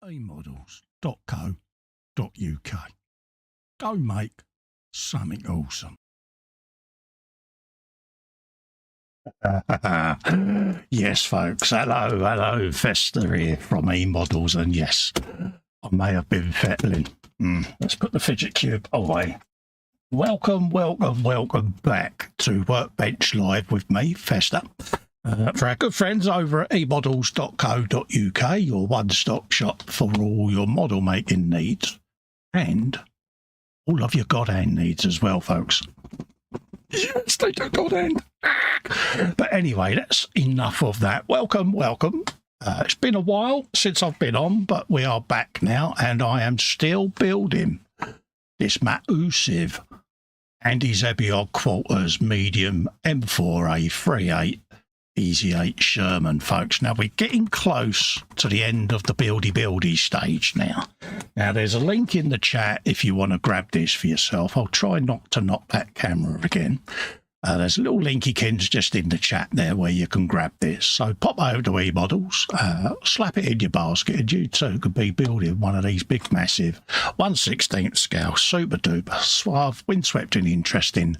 eModels.co.uk. Go make something awesome. Yes, folks. Hello, Festa here from eModels, and yes, I may have been fettling. Let's put the fidget cube away. Welcome back to Workbench Live with me, Festa. For our good friends over at eModels.co.uk, your one-stop shop for all your model making needs and all of your God hand needs as well, folks. Yes, they do God hand. But anyway, that's enough of that. Welcome. It's been a while since I've been on, but we are back now, and I am still building this massive Andy Zebiog Quarters medium M4A38 Easy 8 Sherman, folks. Now we're getting close to the end of the buildy stage now. Now there's a link in the chat if you want to grab this for yourself. I'll try not to knock that camera again. There's a little linkykins just in the chat there where you can grab this. So pop over to eModels, slap it in your basket, and you too could be building one of these big, massive 1/16 scale, super duper, suave, windswept and interesting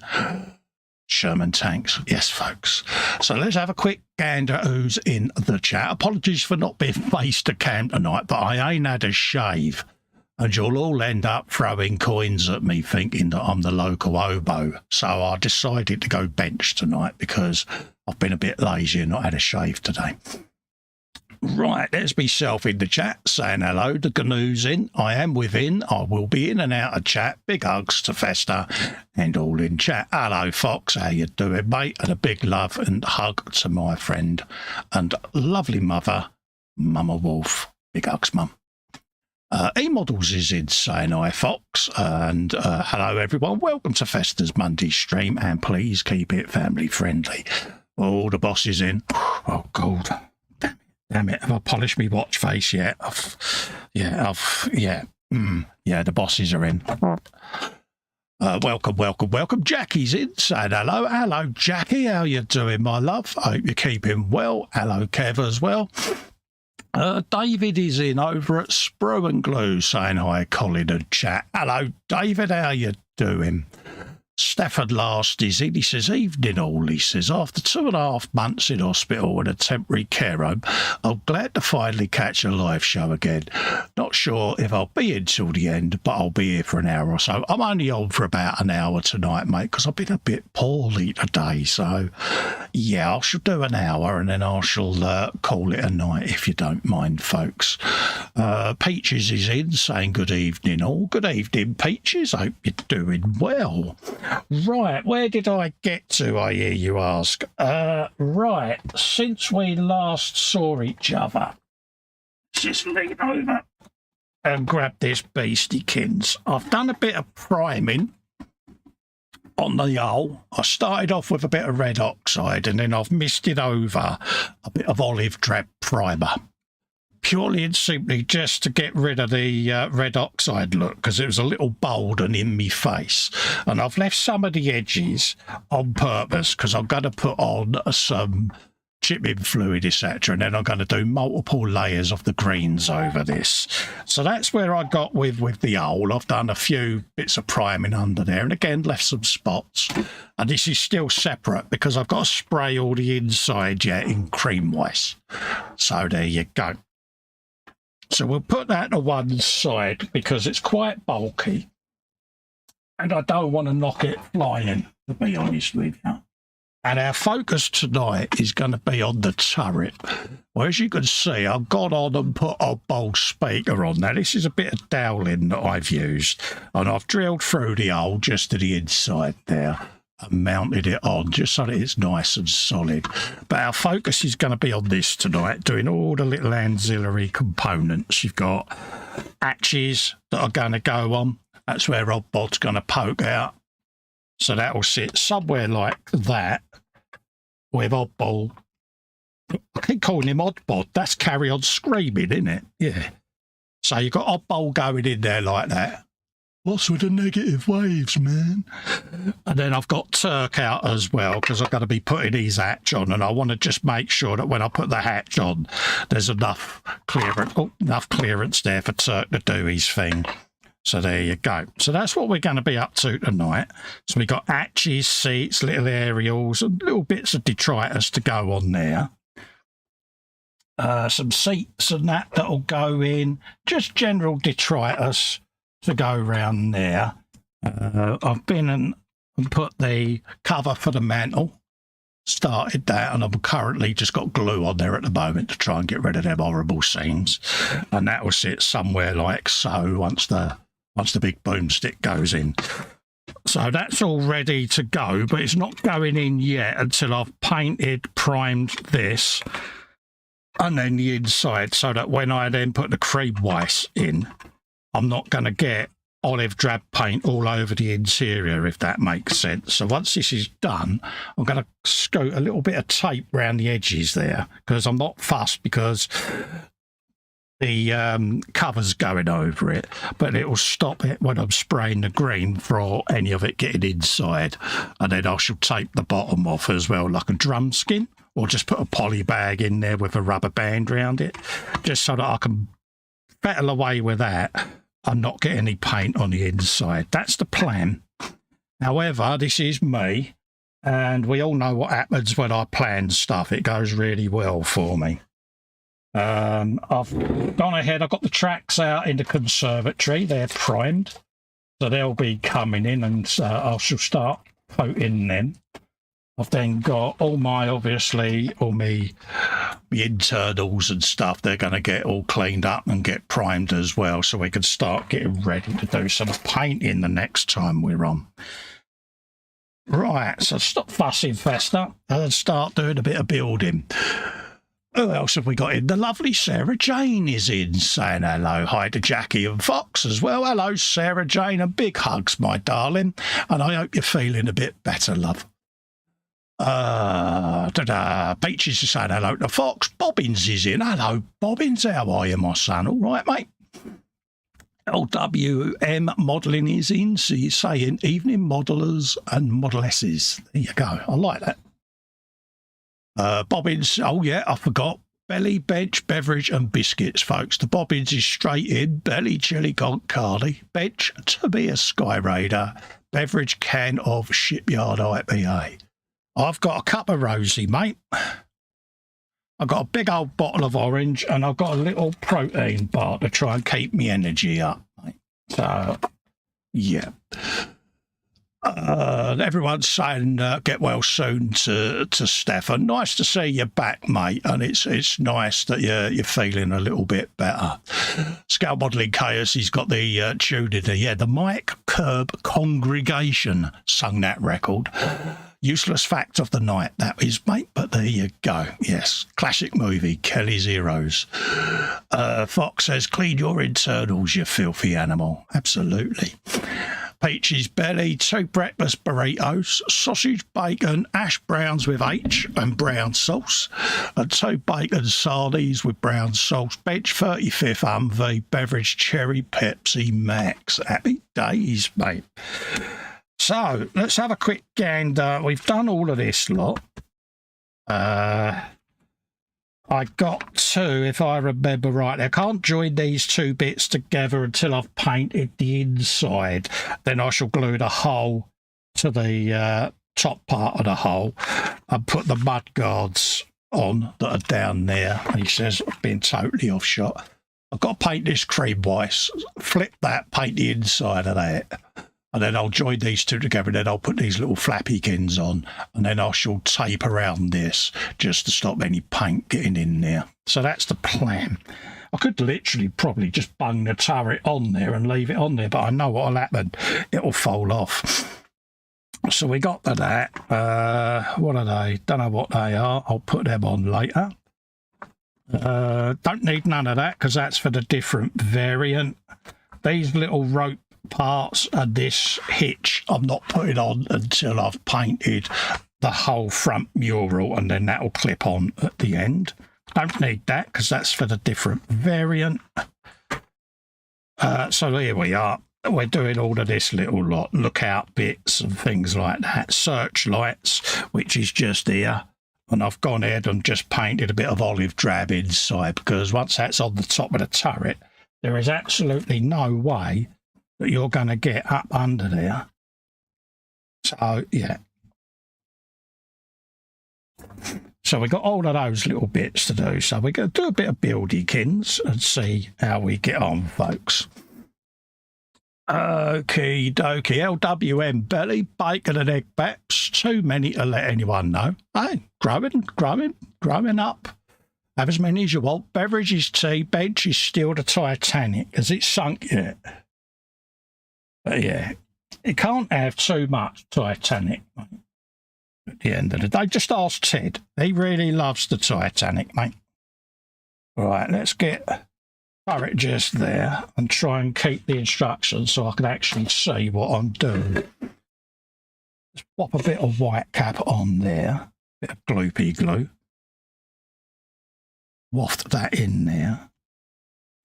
Sherman tanks. Yes, folks. So let's have a quick gander who's in the chat. Apologies for not being face to cam tonight, but I ain't had a shave. And you'll all end up throwing coins at me thinking that I'm the local oboe. So I decided to go bench tonight because I've been a bit lazy and not had a shave today. Right, there's myself in the chat saying hello. The GNU's in. I am within. I will be in and out of chat. Big hugs to Festa and all in chat. Hello, Fox. How you doing, mate? And a big love and hug to my friend and lovely mother, Mama Wolf. Big hugs, Mum. eModels is in saying hi, Fox. And hello, everyone. Welcome to Festa's Monday stream. And please keep it family friendly. All the boss is in. Oh, God. Damn it, have I polished me watch face yet? Yeah, the bosses are in. Welcome. Jackie's in, saying hello. Hello, Jackie, how you doing, my love? I hope you're keeping well. Hello, Kev, as well. David is in over at Brew and Glue, saying hi, Colin and chat. Hello, David, how you doing? Stafford Last is in. He says, evening all. He says, after 2.5 months in hospital and a temporary care home, I'm glad to finally catch a live show again. Not sure if I'll be in till the end, but I'll be here for an hour or so. I'm only on for about an hour tonight, mate, because I've been a bit poorly today. So, yeah, I shall do an hour and then I shall call it a night, if you don't mind, folks. Peaches is in, saying good evening all. Good evening, Peaches. Hope you're doing well. Right, where did I get to, I hear you ask? Right, since we last saw each other, just lean over and grab this beastiekins. I've done a bit of priming on the hull. I started off with a bit of red oxide and then I've misted over a bit of olive drab primer. Purely and simply just to get rid of the red oxide look, because it was a little bold and in me face. And I've left some of the edges on purpose because I'm going to put on some chipping fluid, etc. And then I'm going to do multiple layers of the greens over this. So that's where I got with the hull. I've done a few bits of priming under there and again left some spots. And this is still separate because I've got to spray all the inside yet in cream wise. So there you go. So we'll put that to one side because it's quite bulky and I don't want to knock it flying, to be honest with you. And our focus tonight is going to be on the turret. Well, as you can see, I've gone on and put a bold speaker on. Now, this is a bit of dowling that I've used. And I've drilled through the hole just to the inside there and mounted it on just so that it's nice and solid. But our focus is going to be on this tonight, doing all the little ancillary components. You've got hatches that are going to go on. That's where Oddbod's going to poke out. So that will sit somewhere like that with Oddball. I keep calling him Oddbod. That's Carry On Screaming, isn't it? Yeah. So you've got Oddball going in there like that. What's with the negative waves, man? And then I've got Turk out as well because I've got to be putting his hatch on, and I want to just make sure that when I put the hatch on, there's enough clearance there for Turk to do his thing. So there you go. So that's what we're going to be up to tonight. So we've got hatches, seats, little aerials, and little bits of detritus to go on there. Some seats and that'll go in. Just general detritus to go around there. I've been and put the cover for the mantle. Started that, and I've currently just got glue on there at the moment to try and get rid of them horrible seams. And that will sit somewhere like so once the big boomstick goes in. So that's all ready to go, but it's not going in yet until I've primed this, and then the inside, so that when I then put the cream white in, I'm not going to get olive drab paint all over the interior, if that makes sense. So once this is done, I'm going to scoot a little bit of tape around the edges there, because I'm not fussed because the cover's going over it, but it will stop it when I'm spraying the green for any of it getting inside. And then I shall tape the bottom off as well, like a drum skin, or just put a poly bag in there with a rubber band around it, just so that I can battle away with that and not get any paint on the inside. That's the plan. However, this is me, and we all know what happens when I plan stuff. It goes really well for me. I've gone ahead, I've got the tracks out in the conservatory. They're primed, so they'll be coming in, and I shall start coating them. I've then got all my internals and stuff. They're going to get all cleaned up and get primed as well, so we can start getting ready to do some painting the next time we're on. Right, so stop fussing, Festa, and start doing a bit of building. Who else have we got in? The lovely Sarah Jane is in, saying hello. Hi to Jackie and Fox as well. Hello, Sarah Jane, and big hugs, my darling. And I hope you're feeling a bit better, love. Peaches is saying hello to Fox. Bobbins is in. Hello, Bobbins. How are you, my son? All right, mate? LWM Modelling is in. So you're saying evening modelers and modelesses. There you go. I like that. Bobbins, oh yeah, I forgot. Belly, bench, beverage and biscuits, folks. The Bobbins is straight in. Belly, chili con carne. Bench, to be a Sky Raider. Beverage, can of Shipyard IPA. I've got a cup of rosy, mate. I've got a big old bottle of orange, and I've got a little protein bar to try and keep me energy up, mate. So, yeah. Everyone's saying get well soon to Stefan. Nice to see you back, mate, and it's nice that you're feeling a little bit better. Scout Modelling Chaos, he's got the tune in there. Yeah, the Mike Curb Congregation sung that record. Useless fact of the night, that is, mate, but there you go. Yes, classic movie, Kelly's Heroes. Fox says, clean your internals, you filthy animal. Absolutely. Peach's belly, 2 breakfast burritos, sausage, bacon, ash browns with H and brown sauce, and 2 bacon sardines with brown sauce, bench 35th Humvee, beverage cherry Pepsi Max. Happy days, mate. So, let's have a quick gander. We've done all of this lot. I got 2, if I remember right. I can't join these 2 bits together until I've painted the inside. Then I shall glue the hole to the top part of the hole and put the mud guards on that are down there. He says, I've been totally off shot. I've got to paint this cream white, flip that, paint the inside of that. And then I'll join these two together, and then I'll put these little flappykins on, and then I shall tape around this just to stop any paint getting in there. So that's the plan. I could literally probably just bung the turret on there and leave it on there, but I know what'll happen. It'll fall off. So we got to that. What are they? Don't know what they are. I'll put them on later. Don't need none of that because that's for the different variant. These little rope parts and this hitch I'm not putting on until I've painted the whole front mural, and then that'll clip on at the end. Don't need that because that's for the different variant. So here we are. We're doing all of this little lot, lookout bits and things like that. Searchlights, which is just here. And I've gone ahead and just painted a bit of olive drab inside, because once that's on the top of the turret, there is absolutely no way that you're going to get up under there. So, yeah. So we got all of those little bits to do. So we're going to do a bit of buildykins and see how we get on, folks. Okie dokie. LWM belly, bacon and egg bats. Too many to let anyone know. Hey, growing up. Have as many as you want. Beverages, tea, bench is still the Titanic. Has it sunk yet? But yeah, you can't have too much Titanic, mate. At the end of the day, just ask Ted. He really loves the Titanic, mate. Right, let's get turret just there and try and keep the instructions so I can actually see what I'm doing. Let's pop a bit of white cap on there, bit of gloopy glue. Waft that in there.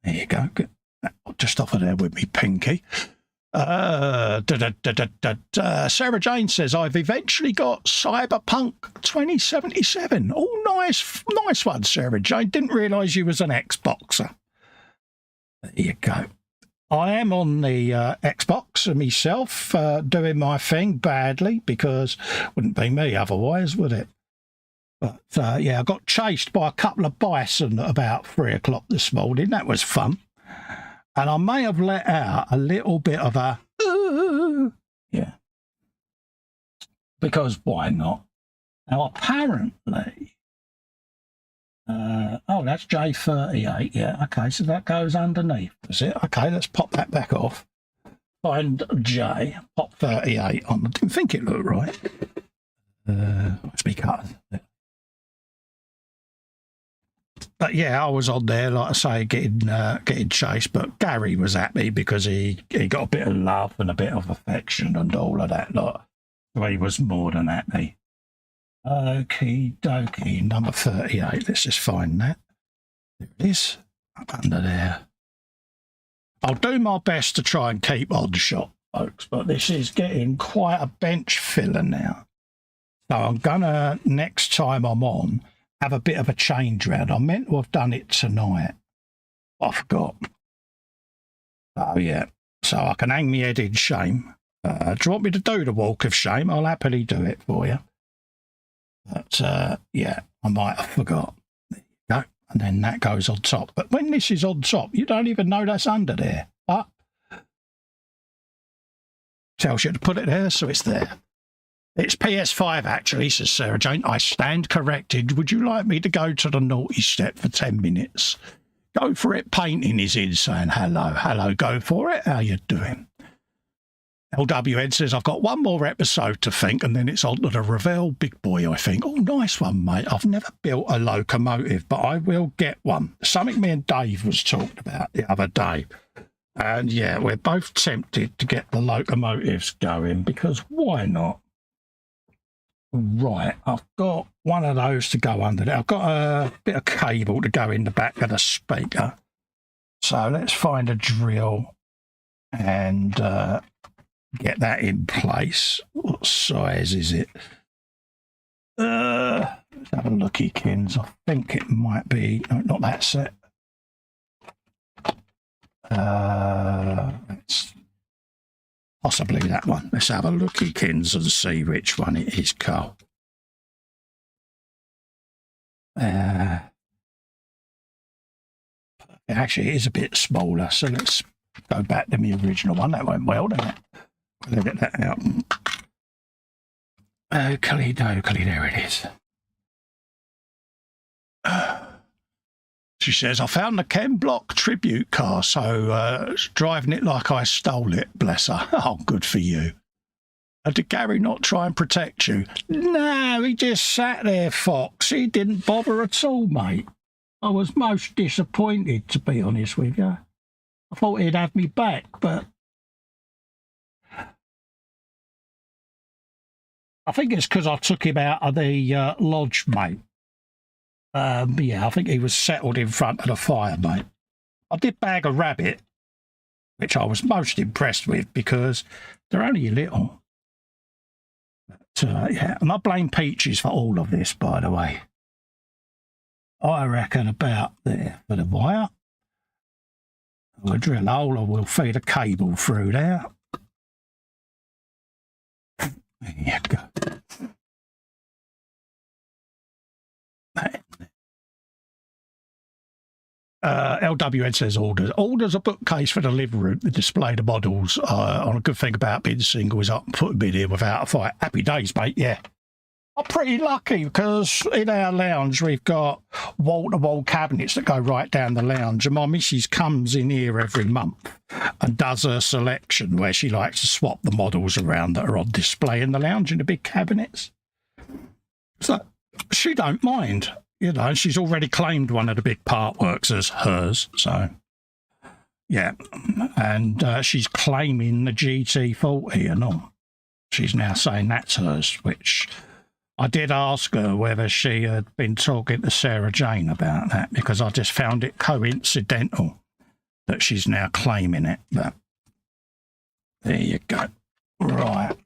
There you go. Get that just off of there with me pinky. Sarah Jane says, I've eventually got Cyberpunk 2077. Oh, nice one, Sarah Jane. Didn't realise you was an Xboxer. There you go. I am on the Xbox myself, doing my thing badly, because it wouldn't be me otherwise, would it? But yeah, I got chased by a couple of bison at about 3 o'clock this morning. That was fun. And I may have let out a little bit of a, yeah, because why not? Now, apparently, oh, that's J38, yeah, okay, so that goes underneath, is it? Okay, let's pop that back off. Find J, pop 38 on. I didn't think it looked right. Let's be cut. But yeah, I was on there, like I say, getting chased. But Gary was happy because he got a bit of love and a bit of affection and all of that lot. So he was more than happy. Okie dokie, number 38. Let's just find that. There it is, up under there. I'll do my best to try and keep on shot, folks, but this is getting quite a bench filler now. So I'm gonna, next time I'm on, have a bit of a change round. I meant to have done it tonight. I forgot. Oh, yeah. So I can hang my head in shame. Do you want me to do the walk of shame? I'll happily do it for you. But, yeah, I might have forgot. There you go. And then that goes on top. But when this is on top, you don't even know that's under there. But tells you to put it there, so it's there. It's PS5, actually, says Sarah Jane. I stand corrected. Would you like me to go to the naughty step for 10 minutes? Go for it. Painting is in, saying hello. Hello, go for it. How you doing? LWN says, I've got one more episode to think, and then it's on to the Ravel Big Boy, I think. Oh, nice one, mate. I've never built a locomotive, but I will get one. Something me and Dave was talking about the other day. And, yeah, we're both tempted to get the locomotives going, because why not? Right, I've got one of those to go under there. I've got a bit of cable to go in the back of the speaker. So let's find a drill and get that in place. What size is it? Let's have a looky, Kins. I think it might be, no, not that set. It's possibly that one. Let's have a looky, Kins, and see which one it is, Carl. Actually, it is a bit smaller, so let's go back to my original one. That went well, didn't it? Let that out. Okey dokey, there it is. She says, I found the Ken Block tribute car, so driving it like I stole it, bless her. Oh, good for you. Did Gary not try and protect you? No, he just sat there, Fox. He didn't bother at all, mate. I was most disappointed, to be honest with you. I thought he'd have me back, but I think it's because I took him out of the lodge, mate. Yeah, I think he was settled in front of the fire, mate. I did bag a rabbit, which I was most impressed with because they're only little. But, yeah, and I blame Peaches for all of this, by the way. I reckon about there for the wire. We'll drill a hole and we'll feed a cable through there. There you go. LWN says orders. Orders a bookcase for the living room to display the models. On a good thing about being single is I can put them in here without a fight. Happy days, mate, yeah. I'm pretty lucky because in our lounge we've got wall-to-wall cabinets that go right down the lounge, and my missus comes in here every month and does her selection where she likes to swap the models around that are on display in the lounge in the big cabinets. So she don't mind. You know, she's already claimed one of the big part works as hers, so yeah. And she's claiming the GT40 and all. She's now saying that's hers, which I did ask her whether she had been talking to Sarah Jane about that, because I just found it coincidental that she's now claiming it. But there you go. Right.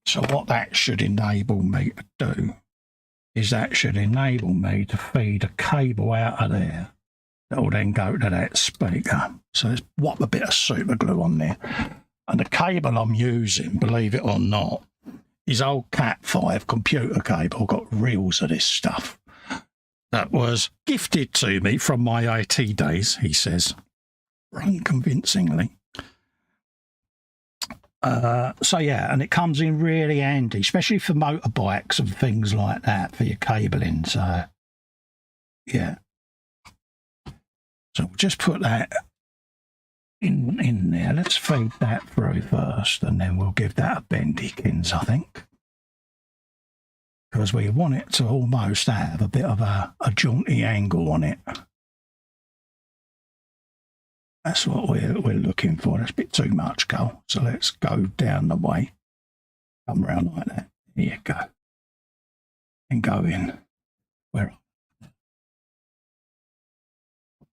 So what that should enable me to do is that should enable me to feed a cable out of there that will then go to that speaker. So let's whop a bit of super glue on there. And the cable I'm using, believe it or not, is old Cat 5 computer cable. Got reels of this stuff. That was gifted to me from my IT days, he says, unconvincingly. So yeah, and it comes in really handy, especially for motorbikes and things like that, for your cabling. So yeah, so we'll just put that in there. Let's feed that through first, and then we'll give that a bendykins, I think, because we want it to almost have a bit of a jaunty angle on it. That's what we're looking for. That's a bit too much, Cole. So let's go down the way. Come round like that. There you go. And go in. Where?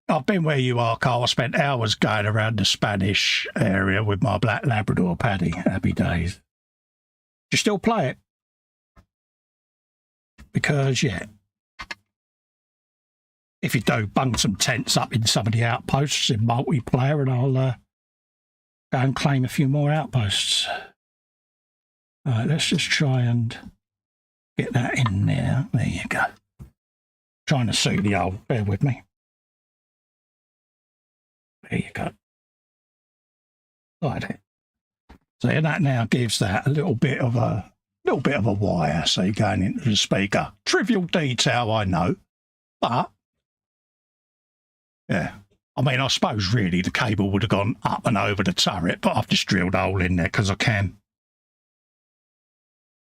I've been where you are, Carl. I spent hours going around the Spanish area with my black Labrador Paddy. Happy days. Do you still play it? Because, yeah, if you do, bung some tents up in some of the outposts in multiplayer, and I'll go and claim a few more outposts. All right, let's just try and get that in there. There you go. Trying to suit the old. Bear with me. There you go. Like that. So that now gives that a little bit of a wire. So you're going into the speaker. Trivial detail, I know, but yeah. I mean, I suppose really the cable would have gone up and over the turret, but I've just drilled a hole in there because I can.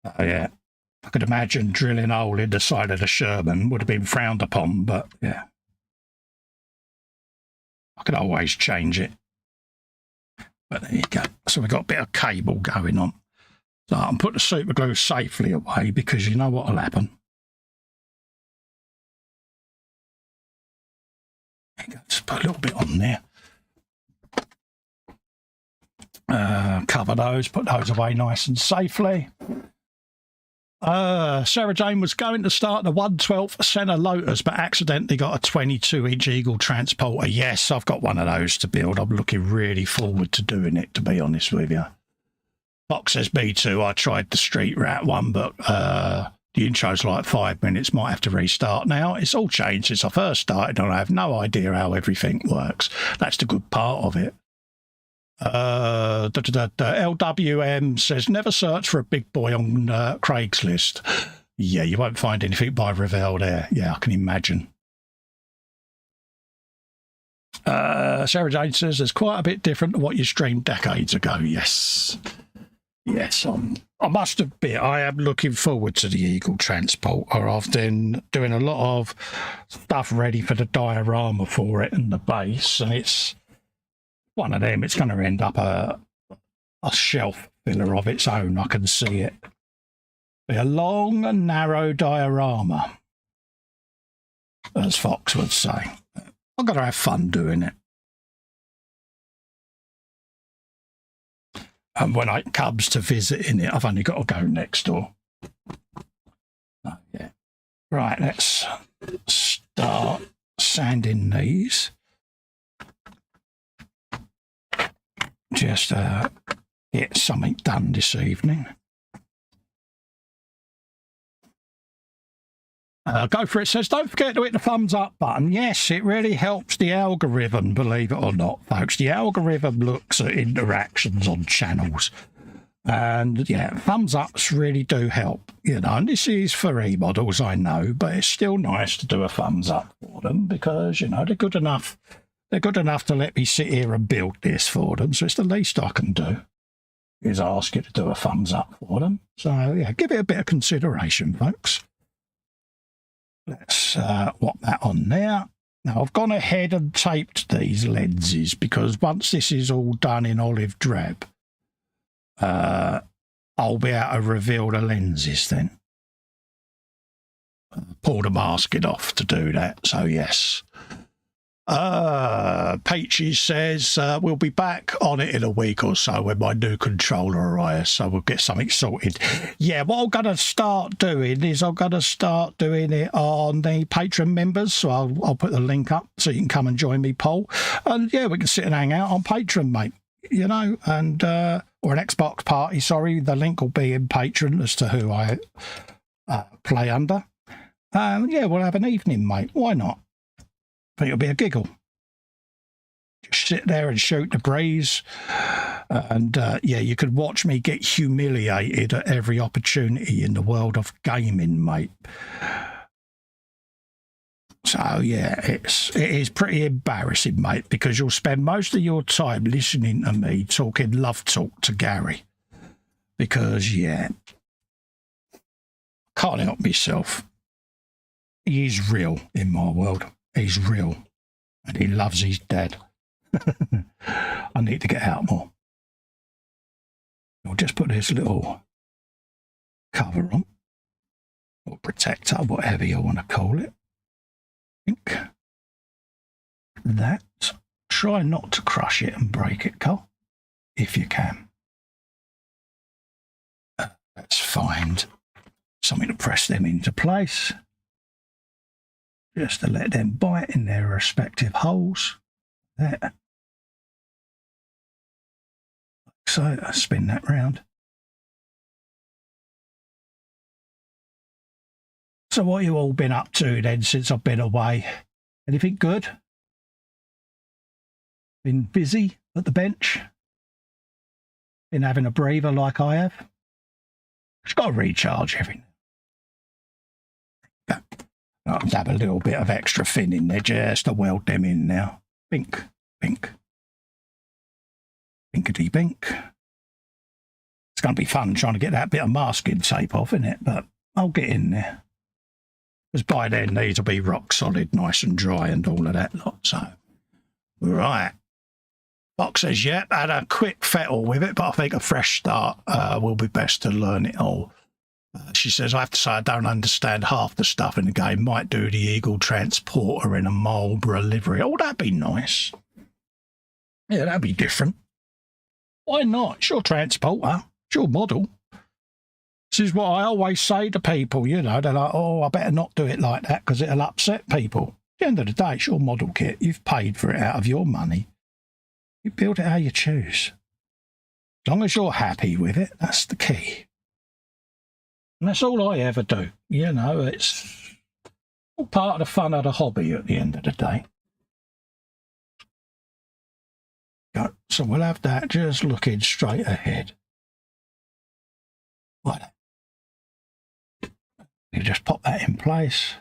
Oh yeah. I could imagine drilling a hole in the side of the Sherman would have been frowned upon, but yeah. I could always change it. But there you go. So we've got a bit of cable going on. So I can put the super glue safely away, because you know what will happen. There you go. Just put a little bit on there. Cover those, put those away nice and safely. Sarah Jane was going to start the 1/12 Senna Lotus, but accidentally got a 22-inch Eagle transporter. Yes, I've got one of those to build. I'm looking really forward to doing it, to be honest with you. Fox says, me too. I tried the Street Rat one, but the intro's like 5 minutes. Might have to restart now. It's all changed since I first started, and I have no idea how everything works. That's the good part of it. LWM says, never search for a big boy on Craigslist. Yeah, you won't find anything by Ravel there. Yeah, I can imagine. Sarah Jane says, there's quite a bit different to what you streamed decades ago. Yes. Yes, I must admit, I am looking forward to the Eagle Transporter. I've been doing a lot of stuff ready for the diorama for it and the base, and it's one of them. It's going to end up a shelf filler of its own. I can see it. Be a long and narrow diorama, as Fox would say. I'm going to have fun doing it. And when it comes to visiting it, I've only got to go next door. Oh, yeah. Right, let's start sanding these. Just get something done this evening. Go for it says, don't forget to hit the thumbs up button. Yes, it really helps the algorithm, believe it or not, folks. The algorithm looks at interactions on channels. And yeah, thumbs ups really do help, you know. And this is for eModels, I know, but it's still nice to do a thumbs up for them because, you know, they're good enough. They're good enough to let me sit here and build this for them. So it's the least I can do is ask you to do a thumbs up for them. So yeah, give it a bit of consideration, folks. Let's whop that on there. Now, I've gone ahead and taped these lenses because once this is all done in olive drab, I'll be able to reveal the lenses then. Pull the masking off to do that, so yes. Peachy says, we'll be back on it in a week or so when my new controller arrives, so we'll get something sorted. Yeah, what I'm going to start doing is I'm going to start doing it on the Patreon members, so I'll put the link up so you can come and join me, Paul. And yeah, we can sit and hang out on Patreon, mate, you know, and or an Xbox party, sorry. The link will be in Patreon as to who I play under. Yeah, we'll have an evening, mate. Why not? I think it'll be a giggle. Just sit there and shoot the breeze. And yeah, you could watch me get humiliated at every opportunity in the world of gaming, mate. So yeah, it is pretty embarrassing, mate, because you'll spend most of your time listening to me talking love talk to Gary. Because yeah, can't help myself. He's real in my world. He's real, and he loves his dad. I need to get out more. I'll just put this little cover on, or protector, whatever you want to call it. I think that. Try not to crush it and break it, Cole, if you can. Let's find something to press them into place. Just to let them bite in their respective holes. There. So I spin that round. So what you all been up to then since I've been away? Anything good? Been busy at the bench? Been having a breather like I have? Just got to recharge everything. Go. I'll have a little bit of extra fin in there just to weld them in now. Bink, bink. Binkety bink. It's going to be fun trying to get that bit of masking tape off, isn't it? But I'll get in there. Because by then these will be rock solid, nice and dry and all of that lot. So, right. Fox says, yep, had a quick fettle with it, but I think a fresh start will be best to learn it all. She says, I have to say I don't understand half the stuff in the game. Might do the Eagle Transporter in a Marlborough livery. Oh, that'd be nice. Yeah, that'd be different. Why not? It's your transporter. It's your model. This is what I always say to people, you know. They're like, oh, I better not do it like that because it'll upset people. At the end of the day, it's your model kit. You've paid for it out of your money. You build it how you choose. As long as you're happy with it, that's the key. And that's all I ever do. You know, it's all part of the fun of the hobby at the end of the day. So we'll have that just looking straight ahead. Right. You just pop that in place.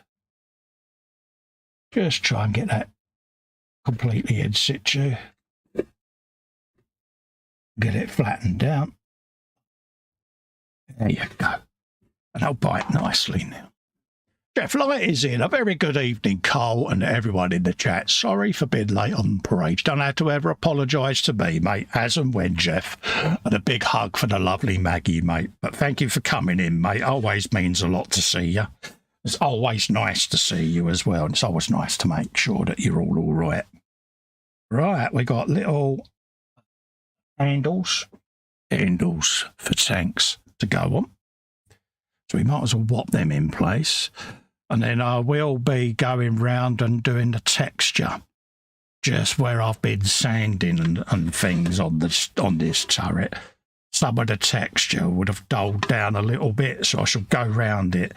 Just try and get that completely in situ. Get it flattened down. There you go. And I'll bite nicely now. Jeff Light is in. A very good evening, Cole, and everyone in the chat. Sorry for being late on parade. Don't have to ever apologise to me, mate, as and when, Jeff. And a big hug for the lovely Maggie, mate. But thank you for coming in, mate. Always means a lot to see you. It's always nice to see you as well. And it's always nice to make sure that you're all right. Right, we got little handles for tanks to go on. So we might as well whop them in place. And then I will be going round and doing the texture, just where I've been sanding and things on this turret. Some of the texture would have dulled down a little bit, so I shall go round it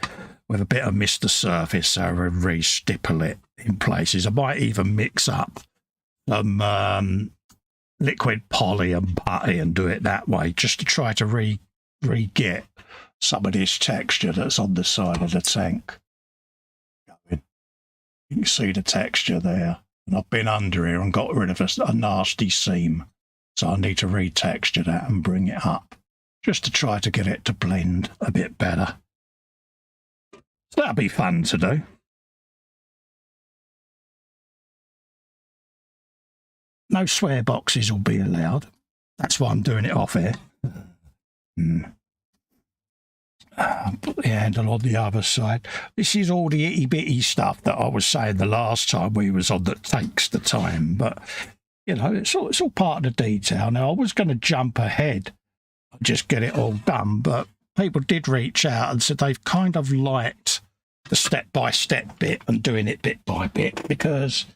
with a bit of Mr. Surface so I re-stipple it in places. I might even mix up some liquid poly and putty and do it that way, just to try to re-get some of this texture that's on the side of the tank. You can see the texture there. And I've been under here and got rid of a nasty seam. So I need to retexture that and bring it up, just to try to get it to blend a bit better. So that'll be fun to do. No swear boxes will be allowed. That's why I'm doing it off here. Put the handle on the other side. This is all the itty bitty stuff that I was saying the last time we was on that takes the time, but you know, it's all part of the detail. Now I was going to jump ahead and just get it all done, but people did reach out and said they've kind of liked the step-by-step bit and doing it bit by bit, because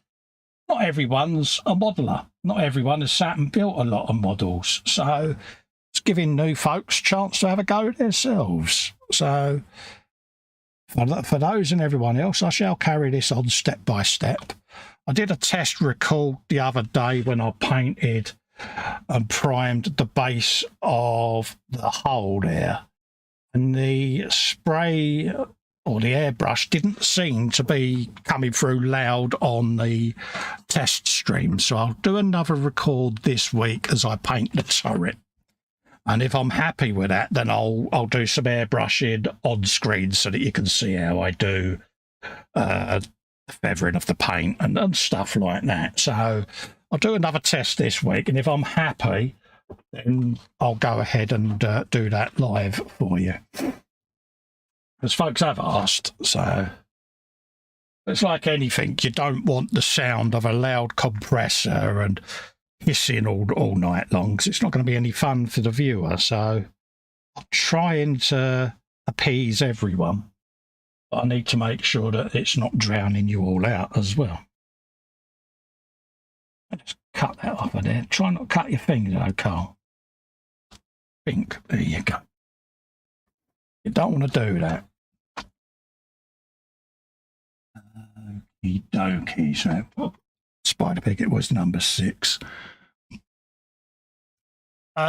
not everyone's a modeler. Not everyone has sat and built a lot of models, so it's giving new folks a chance to have a go themselves. So for those and everyone else, I shall carry this on step by step. I did a test record the other day when I painted and primed the base of the hull there, and the spray or the airbrush didn't seem to be coming through loud on the test stream. So I'll do another record this week as I paint the turret. And if I'm happy with that, then I'll do some airbrushing on screen so that you can see how I do the feathering of the paint and stuff like that. So I'll do another test this week, and if I'm happy, then I'll go ahead and do that live for you. Because folks have asked, so it's like anything. You don't want the sound of a loud compressor and hissing all night long, because it's not going to be any fun for the viewer. So I'm trying to appease everyone, but I need to make sure that it's not drowning you all out as well. I just cut that off of there. Try not to cut your finger though, Carl. There you go. You don't want to do that. Okie dokie. So Spider Pig, it was number 6.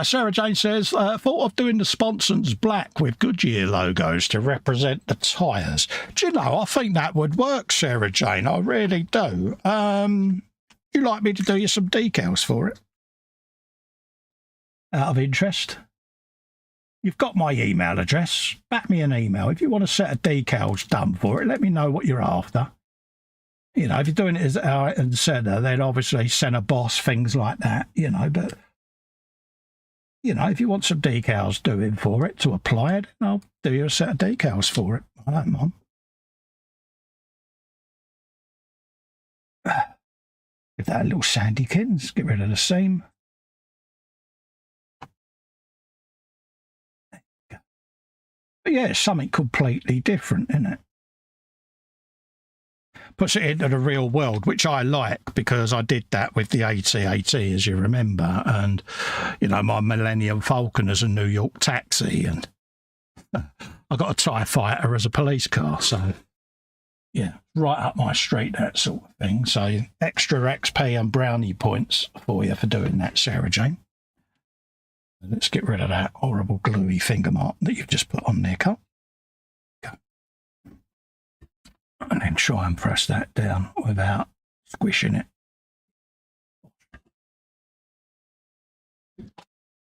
Sarah Jane says, thought of doing the sponsons black with Goodyear logos to represent the tyres. Do you know, I think that would work, Sarah Jane. I really do. Would you like me to do you some decals for it? Out of interest? You've got my email address. Back me an email. If you want a set of decals done for it, let me know what you're after. You know, if you're doing it as and centre, then obviously centre boss, things like that, you know, but you know, if you want some decals doing for it to apply it, I'll do you a set of decals for it. I don't mind. Give that a little sandykins, get rid of the seam. But yeah, it's something completely different, isn't it? Puts it into the real world, which I like, because I did that with the AT-AT, as you remember, and you know, my Millennium Falcon as a New York taxi, and I got a TIE Fighter as a police car. So yeah, right up my street, that sort of thing. So extra XP and brownie points for you for doing that, Sarah Jane. Let's get rid of that horrible gluey finger mark that you've just put on there, Carl. Go. And then try and press that down without squishing it.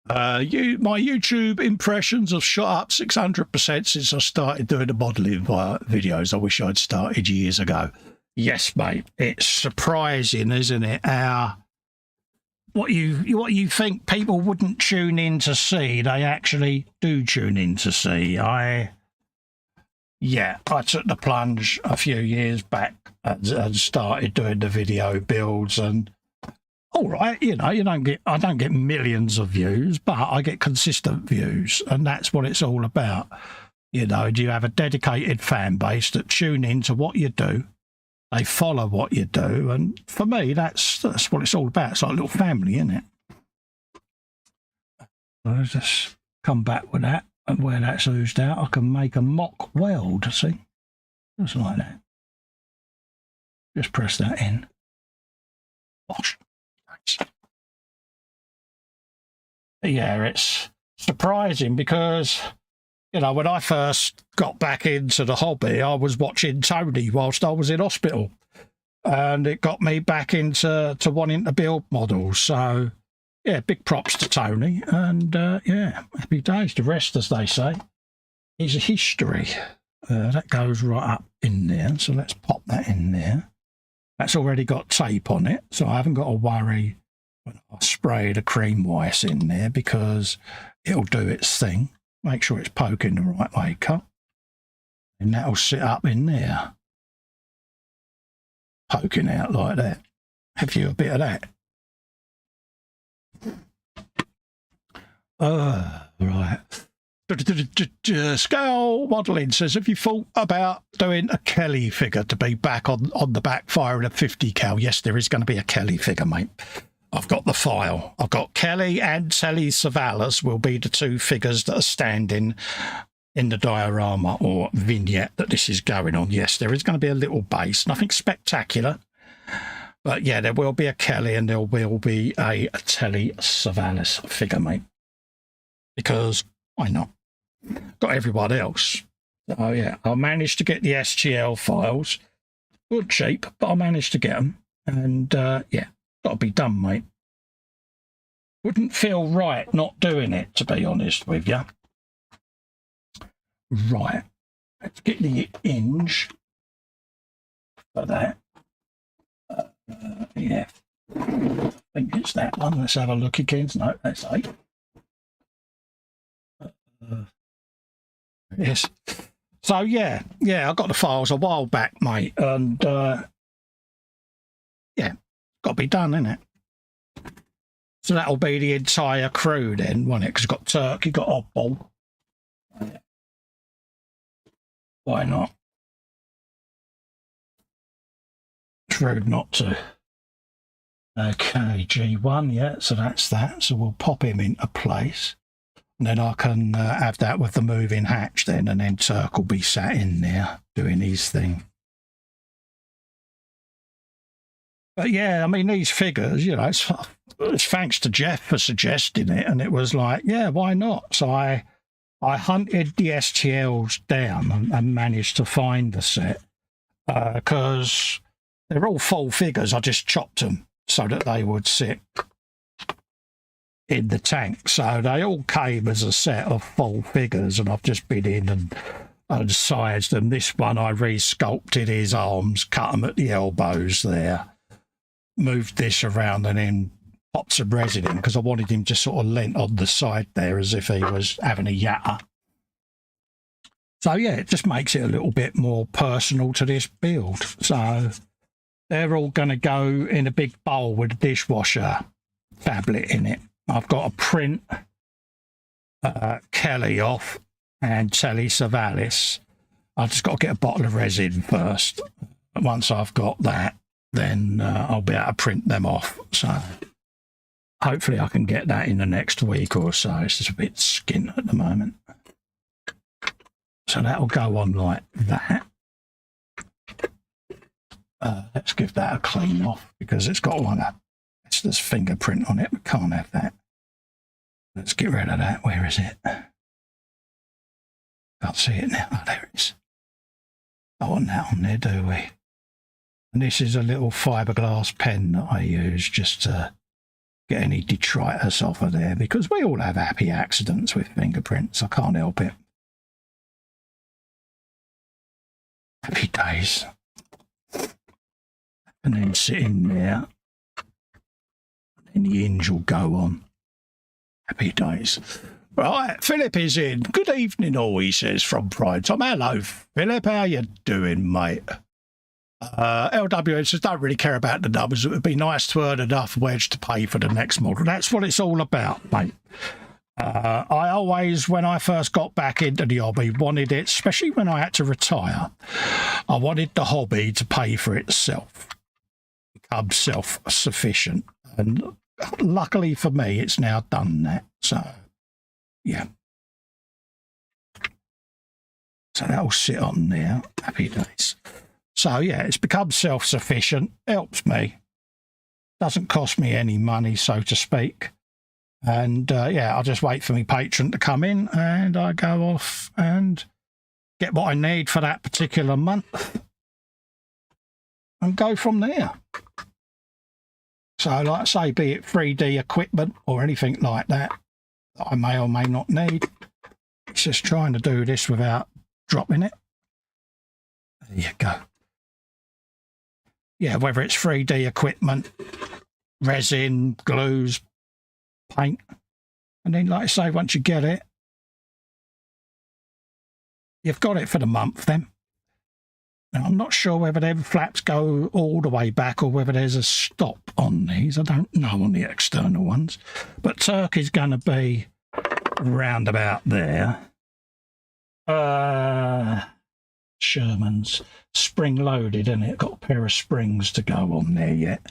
My YouTube impressions have shot up 600% since I started doing the modelling videos. I wish I'd started years ago. Yes, mate. It's surprising, isn't it? What you think people wouldn't tune in to see, they actually do tune in to see. I took the plunge a few years back and started doing the video builds, and all right, I don't get millions of views, but I get consistent views, and that's what it's all about. Do you have a dedicated fan base that tune in to what you do? They follow what you do, and for me, that's what it's all about. It's like a little family, isn't it? I'll just come back with that, and where that's oozed out, I can make a mock weld, see? Just like that. Just press that in. Wash. Yeah, it's surprising because, when I first got back into the hobby, I was watching Tony whilst I was in hospital, and it got me back into wanting to build models. So, yeah, big props to Tony, and happy days. The rest, as they say, is a history. That goes right up in there, so let's pop that in there. That's already got tape on it, so I haven't got to worry when I spray the cream white in there, because it'll do its thing. Make sure it's poking the right way, cut. And that'll sit up in there. Poking out like that. Have you a bit of that? Right. Scale Modelling says, have you thought about doing a Kelly figure to be back on the back firing a 50 cal? Yes, there is going to be a Kelly figure, mate. I've got the file. I've got Kelly and Telly Savalas will be the two figures that are standing in the diorama or vignette that this is going on. Yes, there is going to be a little base, nothing spectacular. But yeah, there will be a Kelly and there will be a Telly Savalas figure, mate. Because why not? Got everyone else. Oh yeah, I managed to get the STL files. Good cheap, but I managed to get them. And yeah. Got to be done, mate. Wouldn't feel right not doing it, to be honest with you. Right. Let's get the hinge for that. Yeah. I think it's that one. Let's have a look again. No, that's 8. Yes. So, yeah, I got the files a while back, mate. And, yeah. Got to be done, innit? So that'll be the entire crew then, won't it? Because you've got Turk, you've got Oddball. Why not? It's rude not to. Okay, G1, yeah, so that's that. So we'll pop him into place. And then I can have that with the moving hatch then, and then Turk will be sat in there doing his thing. But yeah, I mean, these figures, it's thanks to Jeff for suggesting it, and it was like, yeah, why not? So I hunted the STLs down and managed to find the set, because they're all full figures. I just chopped them so that they would sit in the tank. So they all came as a set of full figures, and I've just been in and sized them. This one I re-sculpted his arms, cut them at the elbows there. Moved this around and then popped some resin in because I wanted him just sort of leant on the side there as if he was having a yatter. So yeah, it just makes it a little bit more personal to this build. So they're all going to go in a big bowl with a dishwasher tablet in it. I've got to print Kelly off and Telly Savalas. I've just got to get a bottle of resin first. Once I've got that, then I'll be able to print them off. So hopefully I can get that in the next week or so. It's just a bit skint at the moment. So that'll go on like that. Let's give that a clean off because it's got one Esther's fingerprint on it. We can't have that. Let's get rid of that. Where is it? Can't see it now. Oh, there it is. Don't want that on there, do we? And this is a little fiberglass pen that I use just to get any detritus off of there, because we all have happy accidents with fingerprints. I can't help it. Happy days. And then sit in there. And the hinge will go on. Happy days. Right, Philip is in. Good evening, all, he says from Pride Time. Hello, Philip. How you doing, mate? LWN says, don't really care about the numbers. It would be nice to earn enough wedge to pay for the next model. That's what it's all about, mate. I always, when I first got back into the hobby, wanted it, especially when I had to retire, I wanted the hobby to pay for itself, become self-sufficient. And luckily for me, it's now done that. So, yeah. So that'll sit on there. Happy days. So, yeah, it's become self-sufficient. Helps me. Doesn't cost me any money, so to speak. And, yeah, I'll just wait for my patron to come in and I go off and get what I need for that particular month and go from there. So, like I say, be it 3D equipment or anything like that I may or may not need. It's just trying to do this without dropping it. There you go. Yeah, whether it's 3D equipment, resin, glues, paint. And then, like I say, once you get it, you've got it for the month then. Now, I'm not sure whether them flaps go all the way back or whether there's a stop on these. I don't know on the external ones. But Turkey's going to be round about there. Sherman's spring-loaded, isn't it? Got a pair of springs to go on there yet.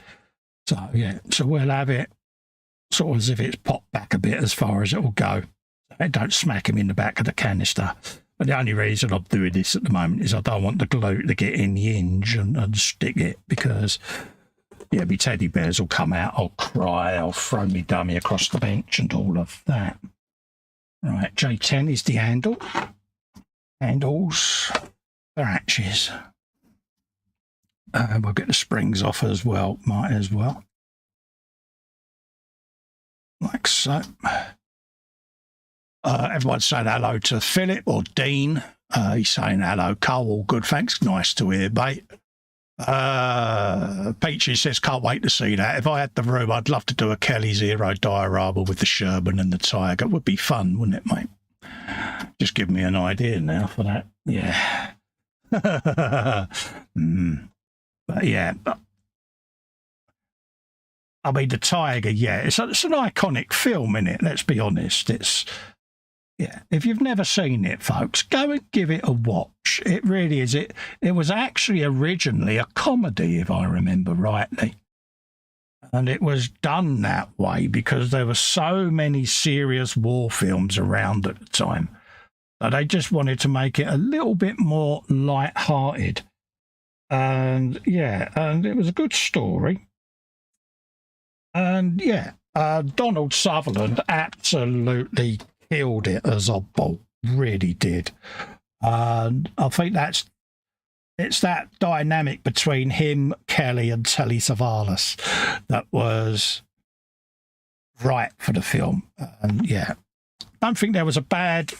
So, yeah, so we'll have it sort of as if it's popped back a bit as far as it will go. Don't smack him in the back of the canister. But the only reason I'm doing this at the moment is I don't want the glue to get in the hinge and stick it, because, yeah, my teddy bears will come out, I'll cry, I'll throw me dummy across the bench and all of that. Right, J10 is the handle. Handles are hatches. We'll get the springs off as well, might as well. Like so. Everyone's saying hello to Philip or Dean. He's saying hello, Cole. All good, thanks. Nice to hear, mate. Peachy says, can't wait to see that. If I had the room, I'd love to do a Kelly Zero diorama with the Sherman and the Tiger. It would be fun, wouldn't it, mate? Just give me an idea now for that. Yeah. But yeah, I mean, the Tiger, yeah, it's an iconic film, innit? Let's be honest. It's, yeah, if you've never seen it, folks, go and give it a watch. It really is. It was actually originally a comedy, if I remember rightly. And it was done that way because there were so many serious war films around at the time that they just wanted to make it a little bit more light-hearted. And, yeah, and it was a good story. And, yeah, Donald Sutherland absolutely killed it as Oddball, really did. And I think it's that dynamic between him, Kelly, and Telly Savalas that was right for the film. And yeah, I don't think there was a bad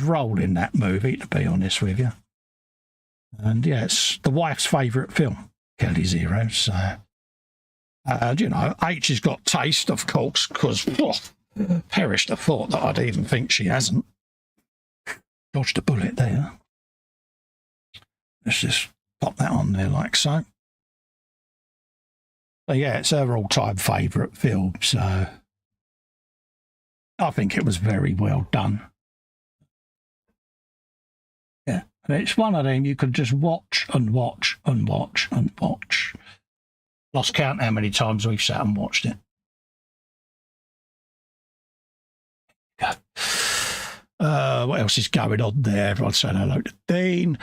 role in that movie, to be honest with you. And yeah, it's the wife's favourite film, Kelly Zero. So, and you know, H has got taste, of course, because perished the thought that I'd even think she hasn't. Dodged a bullet there. Let's just pop that on there like so. So yeah, it's her all-time favourite film, so I think it was very well done. Yeah, and it's one of them you could just watch and watch and watch and watch. Lost count how many times we've sat and watched it. What else is going on there? Everyone's saying hello to Dean.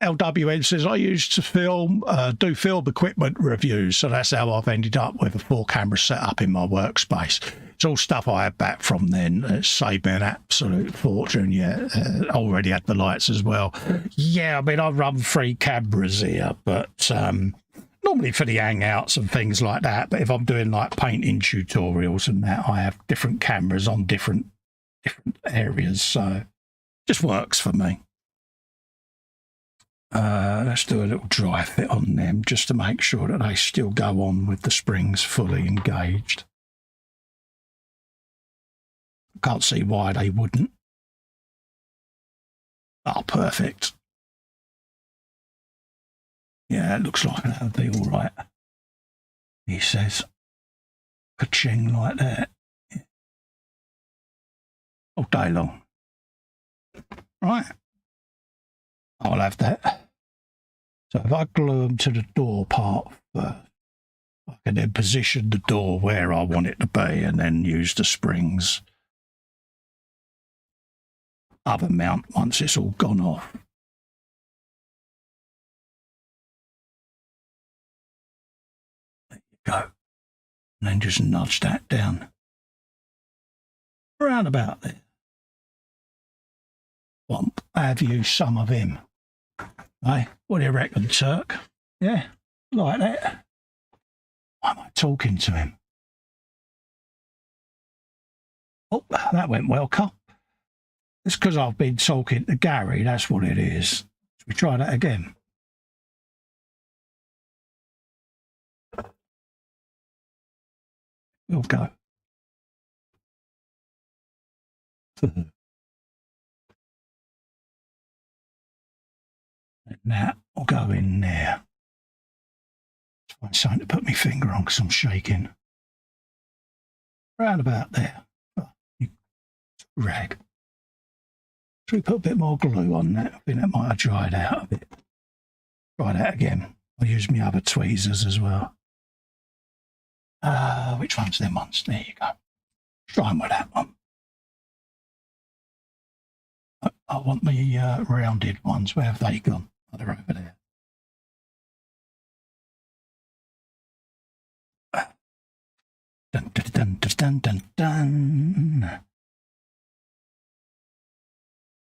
LWN says, I used to do film equipment reviews, so that's how I've ended up with a 4-camera setup in my workspace. It's all stuff I had back from then. It saved me an absolute fortune. Yeah, I already had the lights as well. Yeah, I mean, I run 3 cameras here, but normally for the hangouts and things like that. But if I'm doing like painting tutorials and that, I have different cameras on different areas, so just works for me. Let's do a little dry fit on them just to make sure that they still go on with the springs fully engaged. Can't see why they wouldn't. Oh, perfect. Yeah, it looks like that would be all right, he says. Ka-ching like that. All day long. Right. I'll have that. So if I glue them to the door part first, I can then position the door where I want it to be and then use the springs other mount once it's all gone off. There you go. And then just nudge that down. Around about there. Womp. Have you some of him? Hey, what do you reckon, Turk? Yeah, like that. Why am I talking to him? Oh, that went well, Cop. It's because I've been talking to Gary, that's what it is. Should we try that again? We'll go. And that will go in there. Let's find something to put my finger on because I'm shaking. Round about there. Oh, rag. Should we put a bit more glue on that? I think that might have dried out a bit. Try that again. I'll use my other tweezers as well. Which one's them ones? There you go. Try them with that one. I want the rounded ones. Where have they gone? Oh, they're over there. Dun, dun, dun, dun, dun, dun.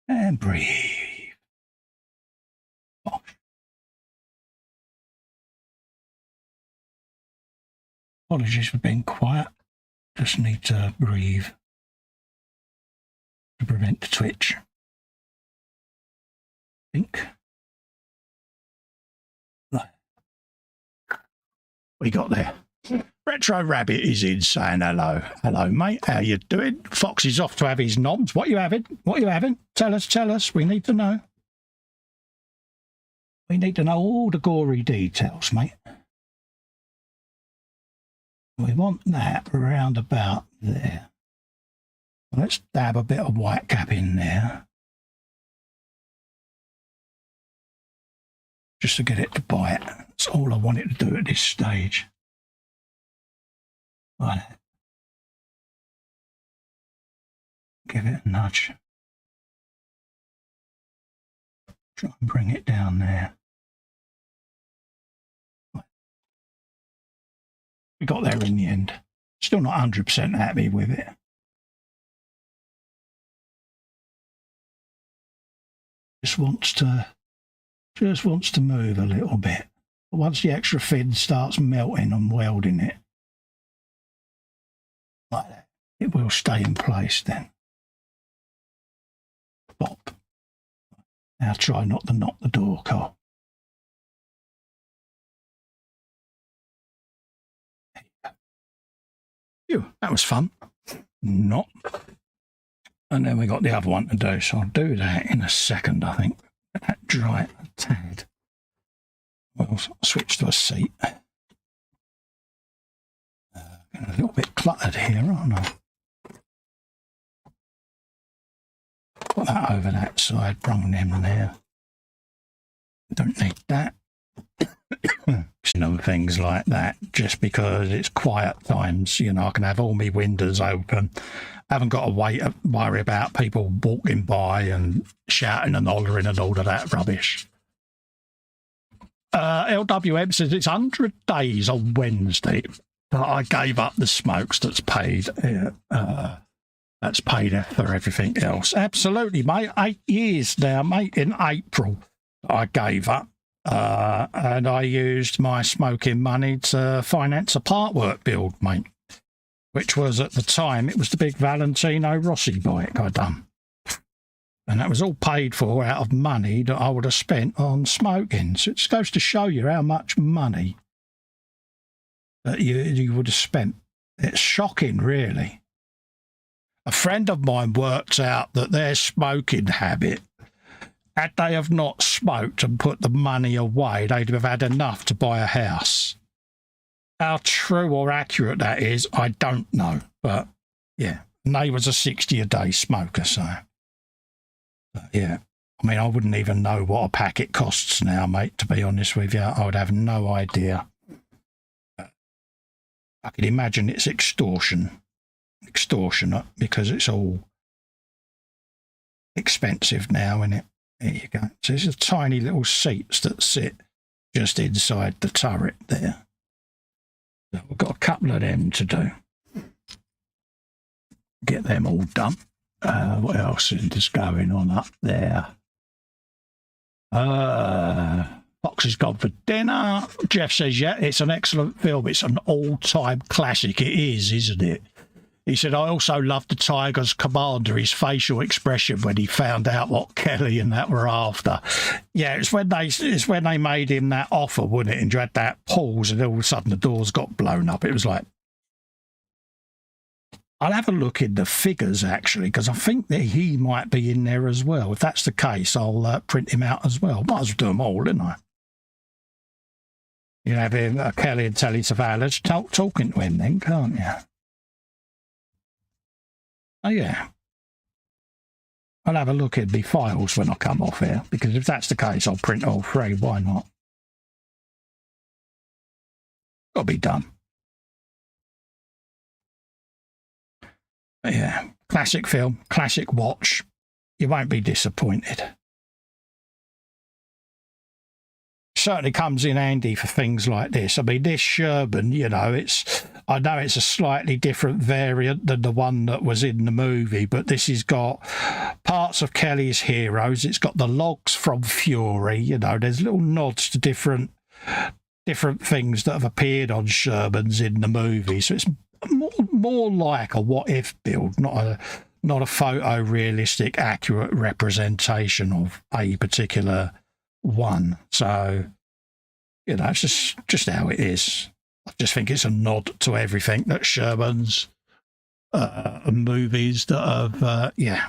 And breathe. Oh. Apologies for being quiet. Just need to breathe to prevent the twitch. Think. Right. We got there. Retro Rabbit is in saying hello. Hello, mate. How you doing? Fox is off to have his noms. What you having? What you having? Tell us. We need to know. We need to know all the gory details, mate. We want that around about there. Let's dab a bit of white cap in there. Just to get it to bite. That's all I want it to do at this stage. Like that. Give it a nudge. Try and bring it down there. We got there in the end. Still not 100% happy with it. Just wants to move a little bit. But once the extra fin starts melting and welding it, like that, it will stay in place then. Bop. Now try not to knock the door, Carl. There you go. Phew, that was fun. Not. And then we got the other one to do, so I'll do that in a second, I think. Let that dry a tad. We'll switch to a seat. Getting a little bit cluttered here, aren't I? Put that over that side, bring them there. Don't need that. And things like that, just because it's quiet times, you know, I can have all my windows open haven't got to worry about people walking by and shouting and hollering and all of that rubbish. LWM says it's 100 days on Wednesday that I gave up the smokes that's paid. That's paid for everything else. Absolutely, mate. 8 years now, mate. In April, I gave up. And I used my smoking money to finance a partwork build, mate, which was at the time, it was the big Valentino Rossi bike I done. And that was all paid for out of money that I would have spent on smoking. So it just goes to show you how much money that you would have spent. It's shocking, really. A friend of mine worked out that their smoking habit, had they have not smoked and put the money away, they'd have had enough to buy a house. How true or accurate that is, I don't know. But, yeah, and they was a 60-a-day smoker, so... But, yeah, I mean, I wouldn't even know what a packet costs now, mate, to be honest with you. I would have no idea. I can imagine it's extortionate, because it's all expensive now, isn't it? There you go. So there's tiny little seats that sit just inside the turret there. So we've got a couple of them to do. Get them all done. What else is going on up there? Fox has gone for dinner. Jeff says, yeah, it's an excellent film. It's an all-time classic. It is, isn't it? He said, I also loved the Tiger's commander, his facial expression when he found out what Kelly and that were after. Yeah, it's when they made him that offer, wasn't it? And you had that pause and all of a sudden the doors got blown up. It was like, I'll have a look in the figures, actually, because I think that he might be in there as well. If that's the case, I'll print him out as well. Might as well do them all, didn't I? You have him, Kelly and Telly Savalas talking to him then, can't you? Oh, yeah. I'll have a look at the files when I come off here, because if that's the case, I'll print all three. Why not? Got to be done. But yeah, classic film, classic watch. You won't be disappointed. Certainly comes in handy for things like this. I mean, this Sherman, you know, I know it's a slightly different variant than the one that was in the movie, but this has got parts of Kelly's heroes. It's got the logs from Fury, you know, there's little nods to different things that have appeared on Shermans in the movie. So it's more like a what-if build, not a photorealistic, accurate representation of a particular one. So, you know, it's just how it is. I just think it's a nod to everything that Sherman's movies that have, yeah.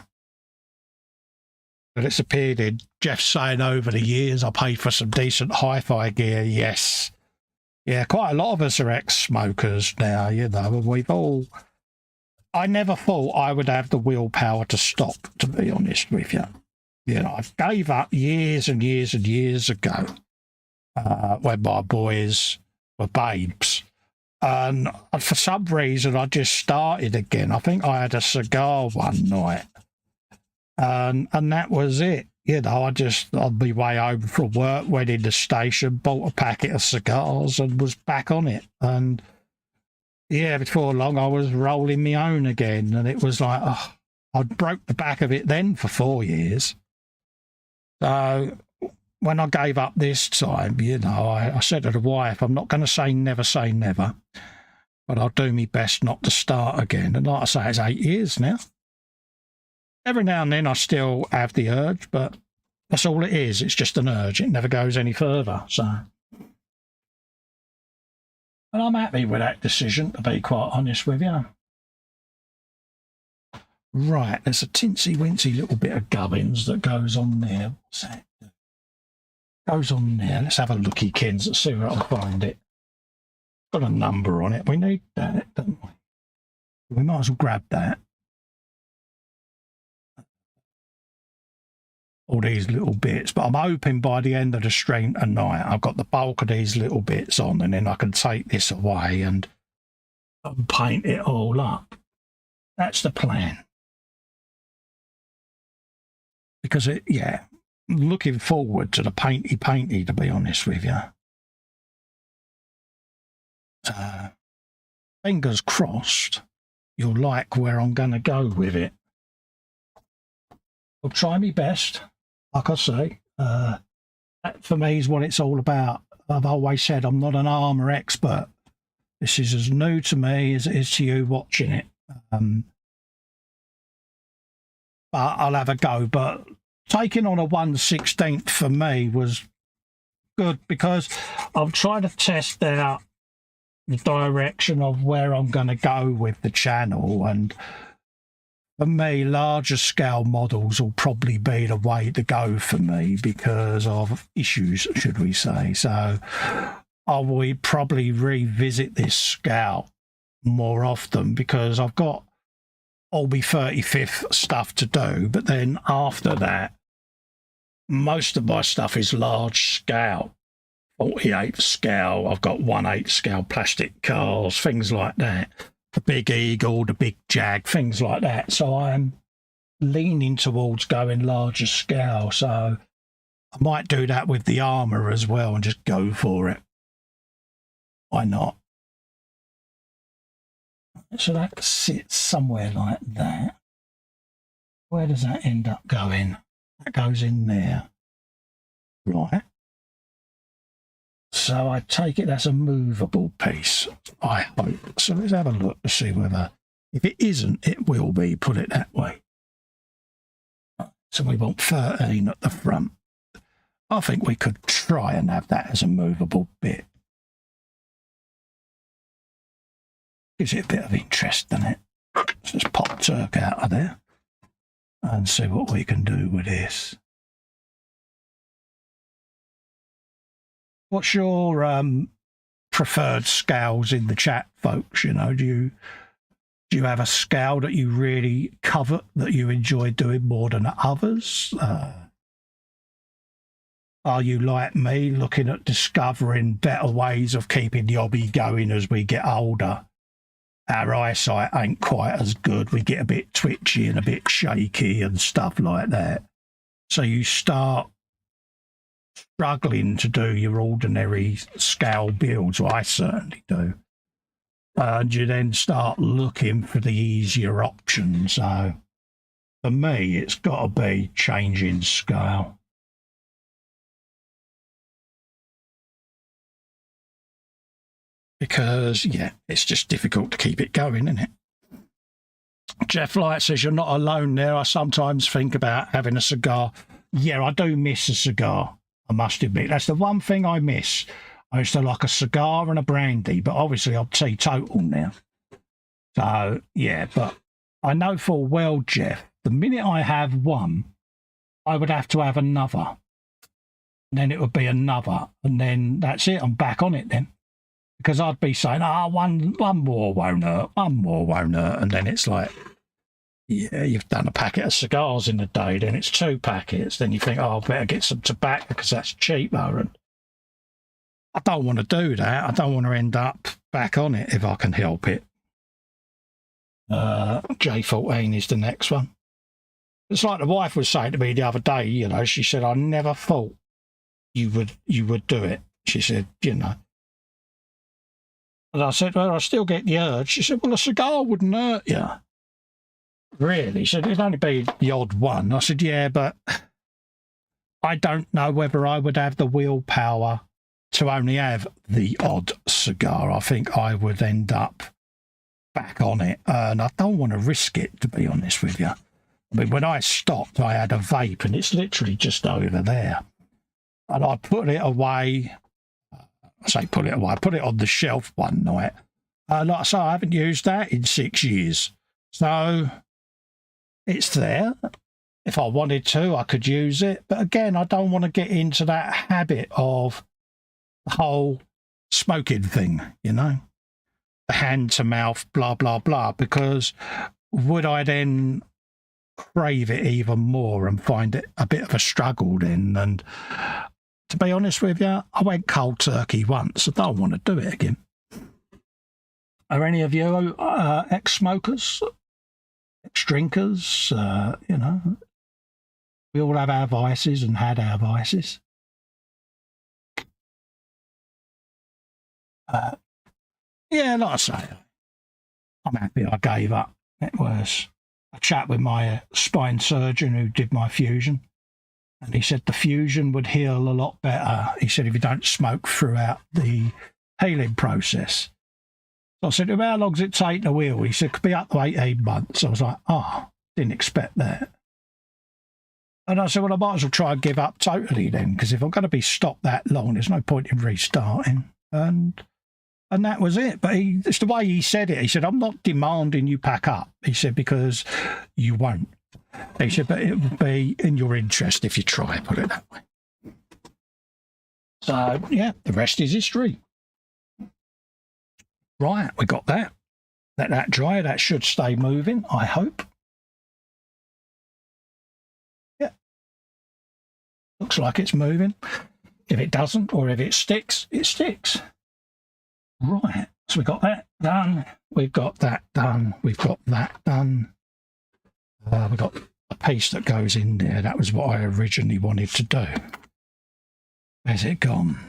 But it's appeared in. Jeff's saying over the years, I paid for some decent hi-fi gear. Yes. Yeah, quite a lot of us are ex-smokers now, you know, and we've all... I never thought I would have the willpower to stop, to be honest with you. You know, I gave up years and years and years ago when my boys were babes. And for some reason, I just started again. I think I had a cigar one night. And that was it. You know, on my way home from work, went in the station, bought a packet of cigars and was back on it. And yeah, before long, I was rolling my own again. And it was like, oh, I broke the back of it then for 4 years. So when I gave up this time, you know, I said to the wife, I'm not going to say never, but I'll do my best not to start again. And like I say, it's 8 years now. Every now and then I still have the urge, but that's all it is. It's just an urge. It never goes any further. So, and I'm happy with that decision, to be quite honest with you. Right, there's a tinsy-wincy little bit of gubbins that goes on there. What's that? Goes on there. Let's have a looky, Kins. Let's see where I'll find it. Got a number on it. We need that, don't we? We might as well grab that. All these little bits, but I'm hoping by the end of the stream tonight I've got the bulk of these little bits on, and then I can take this away and paint it all up. That's the plan. Because looking forward to the painty, to be honest with you. Fingers crossed you'll like where I'm going to go with it. I'll try my best, like I say. That for me is what it's all about. I've always said I'm not an armour expert. This is as new to me as it is to you watching it. But I'll have a go. But taking on a 1/16 for me was good because I'm trying to test out the direction of where I'm going to go with the channel. And for me, larger scale models will probably be the way to go for me because of issues, should we say. So I will probably revisit this scale more often because I've got all my 35th stuff to do. But then after that, most of my stuff is large scale. 48 scale, I've got 1/8 scale plastic cars, things like that. The big Eagle, the big Jag, things like that. So I'm leaning towards going larger scale. So I might do that with the armour as well and just go for it. Why not? So that sits somewhere like that. Where does that end up going? That goes in there. Right. So I take it that's a movable piece, I hope. So let's have a look to see whether, if it isn't, it will be, put it that way. So we want 13 at the front. I think we could try and have that as a movable bit. Gives it a bit of interest, doesn't it? Let's just pop Turk out of there and see what we can do with this. What's your preferred scales in the chat, folks? You know, do you have a scale that you really covet, that you enjoy doing more than others? Are you like me, looking at discovering better ways of keeping the hobby going as we get older? Our eyesight ain't quite as good. We get a bit twitchy and a bit shaky and stuff like that. So you start struggling to do your ordinary scale builds, well, I certainly do. And you then start looking for the easier options. So for me, it's got to be changing scale. Because, yeah, it's just difficult to keep it going, isn't it? Jeff Light says, you're not alone there. I sometimes think about having a cigar. Yeah, I do miss a cigar, I must admit. That's the one thing I miss. I used to like a cigar and a brandy, but obviously I'm teetotal now. So, yeah, but I know full well, Jeff, the minute I have one, I would have to have another. And then it would be another. And then that's it. I'm back on it then. Because I'd be saying, one more won't hurt, one more won't hurt. And then it's like, yeah, you've done a packet of cigars in a day, then it's 2 packets. Then you think, I better get some tobacco because that's cheaper. And I don't want to do that. I don't want to end up back on it if I can help it. J14 is the next one. It's like the wife was saying to me the other day, you know, she said, I never thought you would do it. She said, you know. And I said, well, I still get the urge. She said, well, a cigar wouldn't hurt you. Really? She said, it'd only be the odd one. I said, yeah, but I don't know whether I would have the willpower to only have the odd cigar. I think I would end up back on it. And I don't want to risk it, to be honest with you. I mean, when I stopped, I had a vape, and it's literally just over there. And I put it away. I say put it away. I put it on the shelf one night. Like I say, I haven't used that in 6 years. So it's there. If I wanted to, I could use it. But again, I don't want to get into that habit of the whole smoking thing, you know, the hand to mouth, blah, blah, blah, because would I then crave it even more and find it a bit of a struggle then? And to be honest with you, I went cold turkey once. I don't want to do it again. Are any of you ex-smokers? Ex-drinkers, you know, we all have our vices and had our vices. Yeah, like I say, I'm happy I gave up. It was a chat with my spine surgeon who did my fusion, and he said the fusion would heal a lot better. He said if you don't smoke throughout the healing process. So I said, well, how long does it take to heal? He said, it could be up to 18 months. I was like, oh, didn't expect that. And I said, well, I might as well try and give up totally then, because if I'm going to be stopped that long, there's no point in restarting. And that was it. But it's the way he said it. He said, I'm not demanding you pack up. He said, because you won't. He said, but it would be in your interest if you try, put it that way. So, yeah, the rest is history. Right, we got that. Let that dry. That should stay moving, I hope. Yeah. Looks like it's moving. If it doesn't, or if it sticks, it sticks. Right, so we got that done. We've got that done. We've got that done. We've got a piece that goes in there. That was what I originally wanted to do. Where's it gone?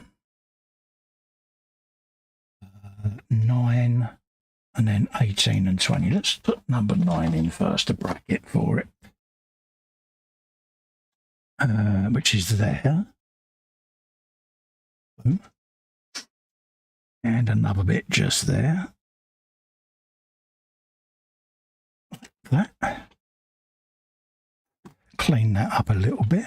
9 and then 18 and 20. Let's put number 9 in first, a bracket for it, which is there. Boom. And another bit just there. Like that. Clean that up a little bit.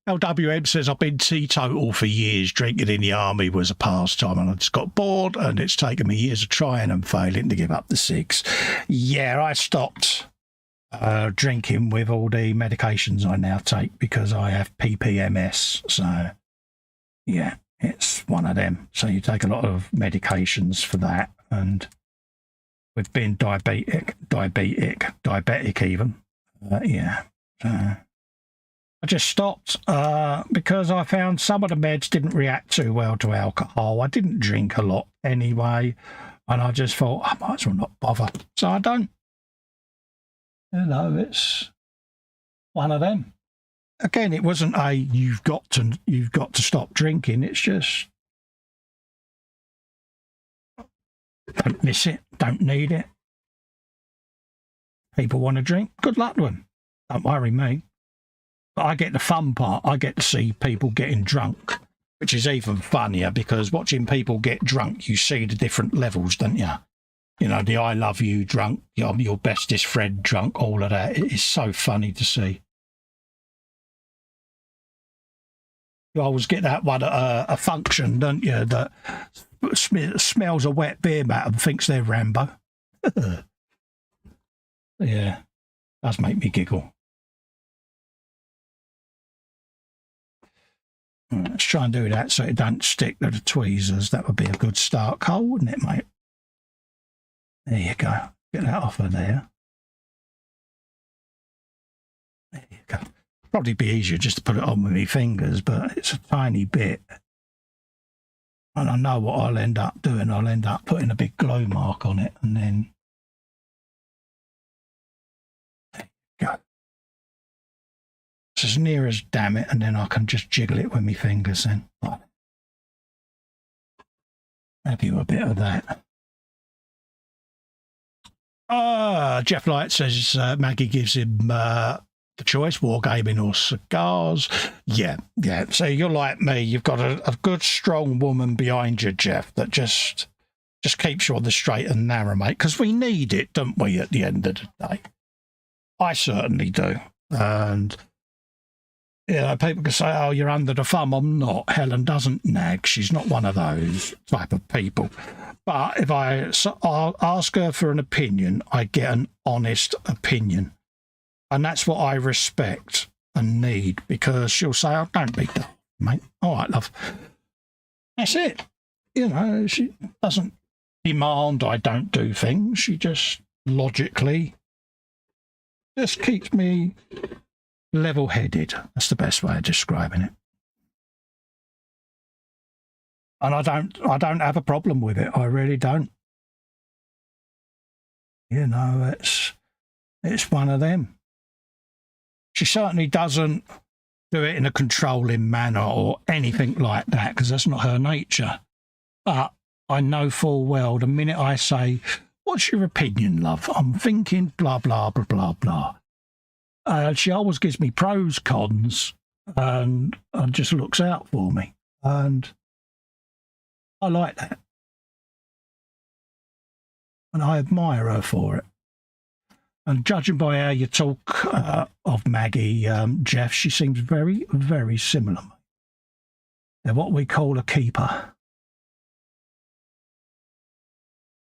LWM says, I've been teetotal for years. Drinking in the army was a pastime, and I just got bored, and it's taken me years of trying and failing to give up the cigs. Yeah, I stopped drinking with all the medications I now take because I have PPMS. So, yeah, it's one of them. So you take a lot of medications for that, and with being diabetic even. Yeah. I just stopped because I found some of the meds didn't react too well to alcohol. I didn't drink a lot anyway, and I just thought I might as well not bother. So I don't. You know, it's one of them. Again, it wasn't a you've got to stop drinking. It's just don't miss it, don't need it. People want to drink, good luck to them. Don't worry me. But I get the fun part. I get to see people getting drunk, which is even funnier because watching people get drunk, you see the different levels, don't you? You know, the I love you drunk, your bestest friend drunk, all of that. It is so funny to see. You always get that one at a function, don't you, that smells a wet beer mat and thinks they're Rambo. Yeah, does make me giggle. Let's try and do that so it don't stick to the tweezers. That would be a good start, Cole, wouldn't it, mate? There you go. Get that off of there. There you go. Probably be easier just to put it on with my fingers, but it's a tiny bit. And I know what I'll end up doing. I'll end up putting a big glow mark on it, and then there you go. It's as near as damn it, and then I can just jiggle it with my fingers then. Maybe a bit of that. Jeff Light says Maggie gives him the choice, wargaming or cigars. Yeah. So you're like me. You've got a good, strong woman behind you, Jeff, that just keeps you on the straight and narrow, mate, because we need it, don't we, at the end of the day? I certainly do. And you know, people can say, oh, you're under the thumb. I'm not. Helen doesn't nag. She's not one of those type of people. But if I'll ask her for an opinion, I get an honest opinion. And that's what I respect and need, because she'll say, oh, don't be dumb, mate. All right, love. That's it. You know, she doesn't demand I don't do things. She just logically just keeps me level-headed. That's the best way of describing it. And I don't have a problem with it. I really don't. You know, it's one of them. She certainly doesn't do it in a controlling manner or anything like that, because that's not her nature. But I know full well the minute I say, "What's your opinion, love? I'm thinking blah, blah, blah, blah, blah." She always gives me pros, cons, and just looks out for me. And I like that. And I admire her for it. And judging by how you talk of Maggie, Jeff, she seems very, very similar. They're what we call a keeper.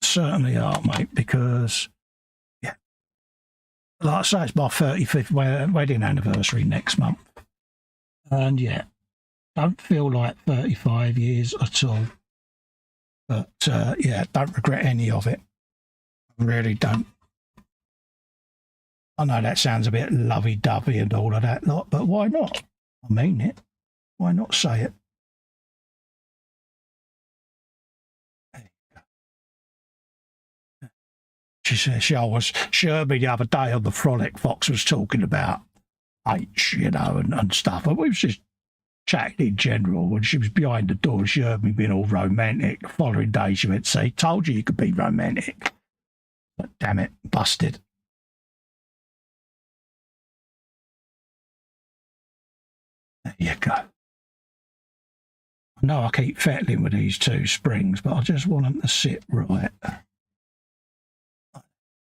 Certainly are, mate, because, yeah, like I say, it's my 35th wedding anniversary next month. And, yeah, don't feel like 35 years at all. But, yeah, don't regret any of it. I really don't. I know that sounds a bit lovey-dovey and all of that lot, but why not? I mean it. Why not say it? She says she heard me the other day on the Frolic. Fox was talking about H, you know, and stuff. And we was just chatting in general. When she was behind the door, she heard me being all romantic. The following day, she went, "See, told you could be romantic." But damn it, busted. There you go. I know I keep fettling with these two springs, but I just want them to sit right.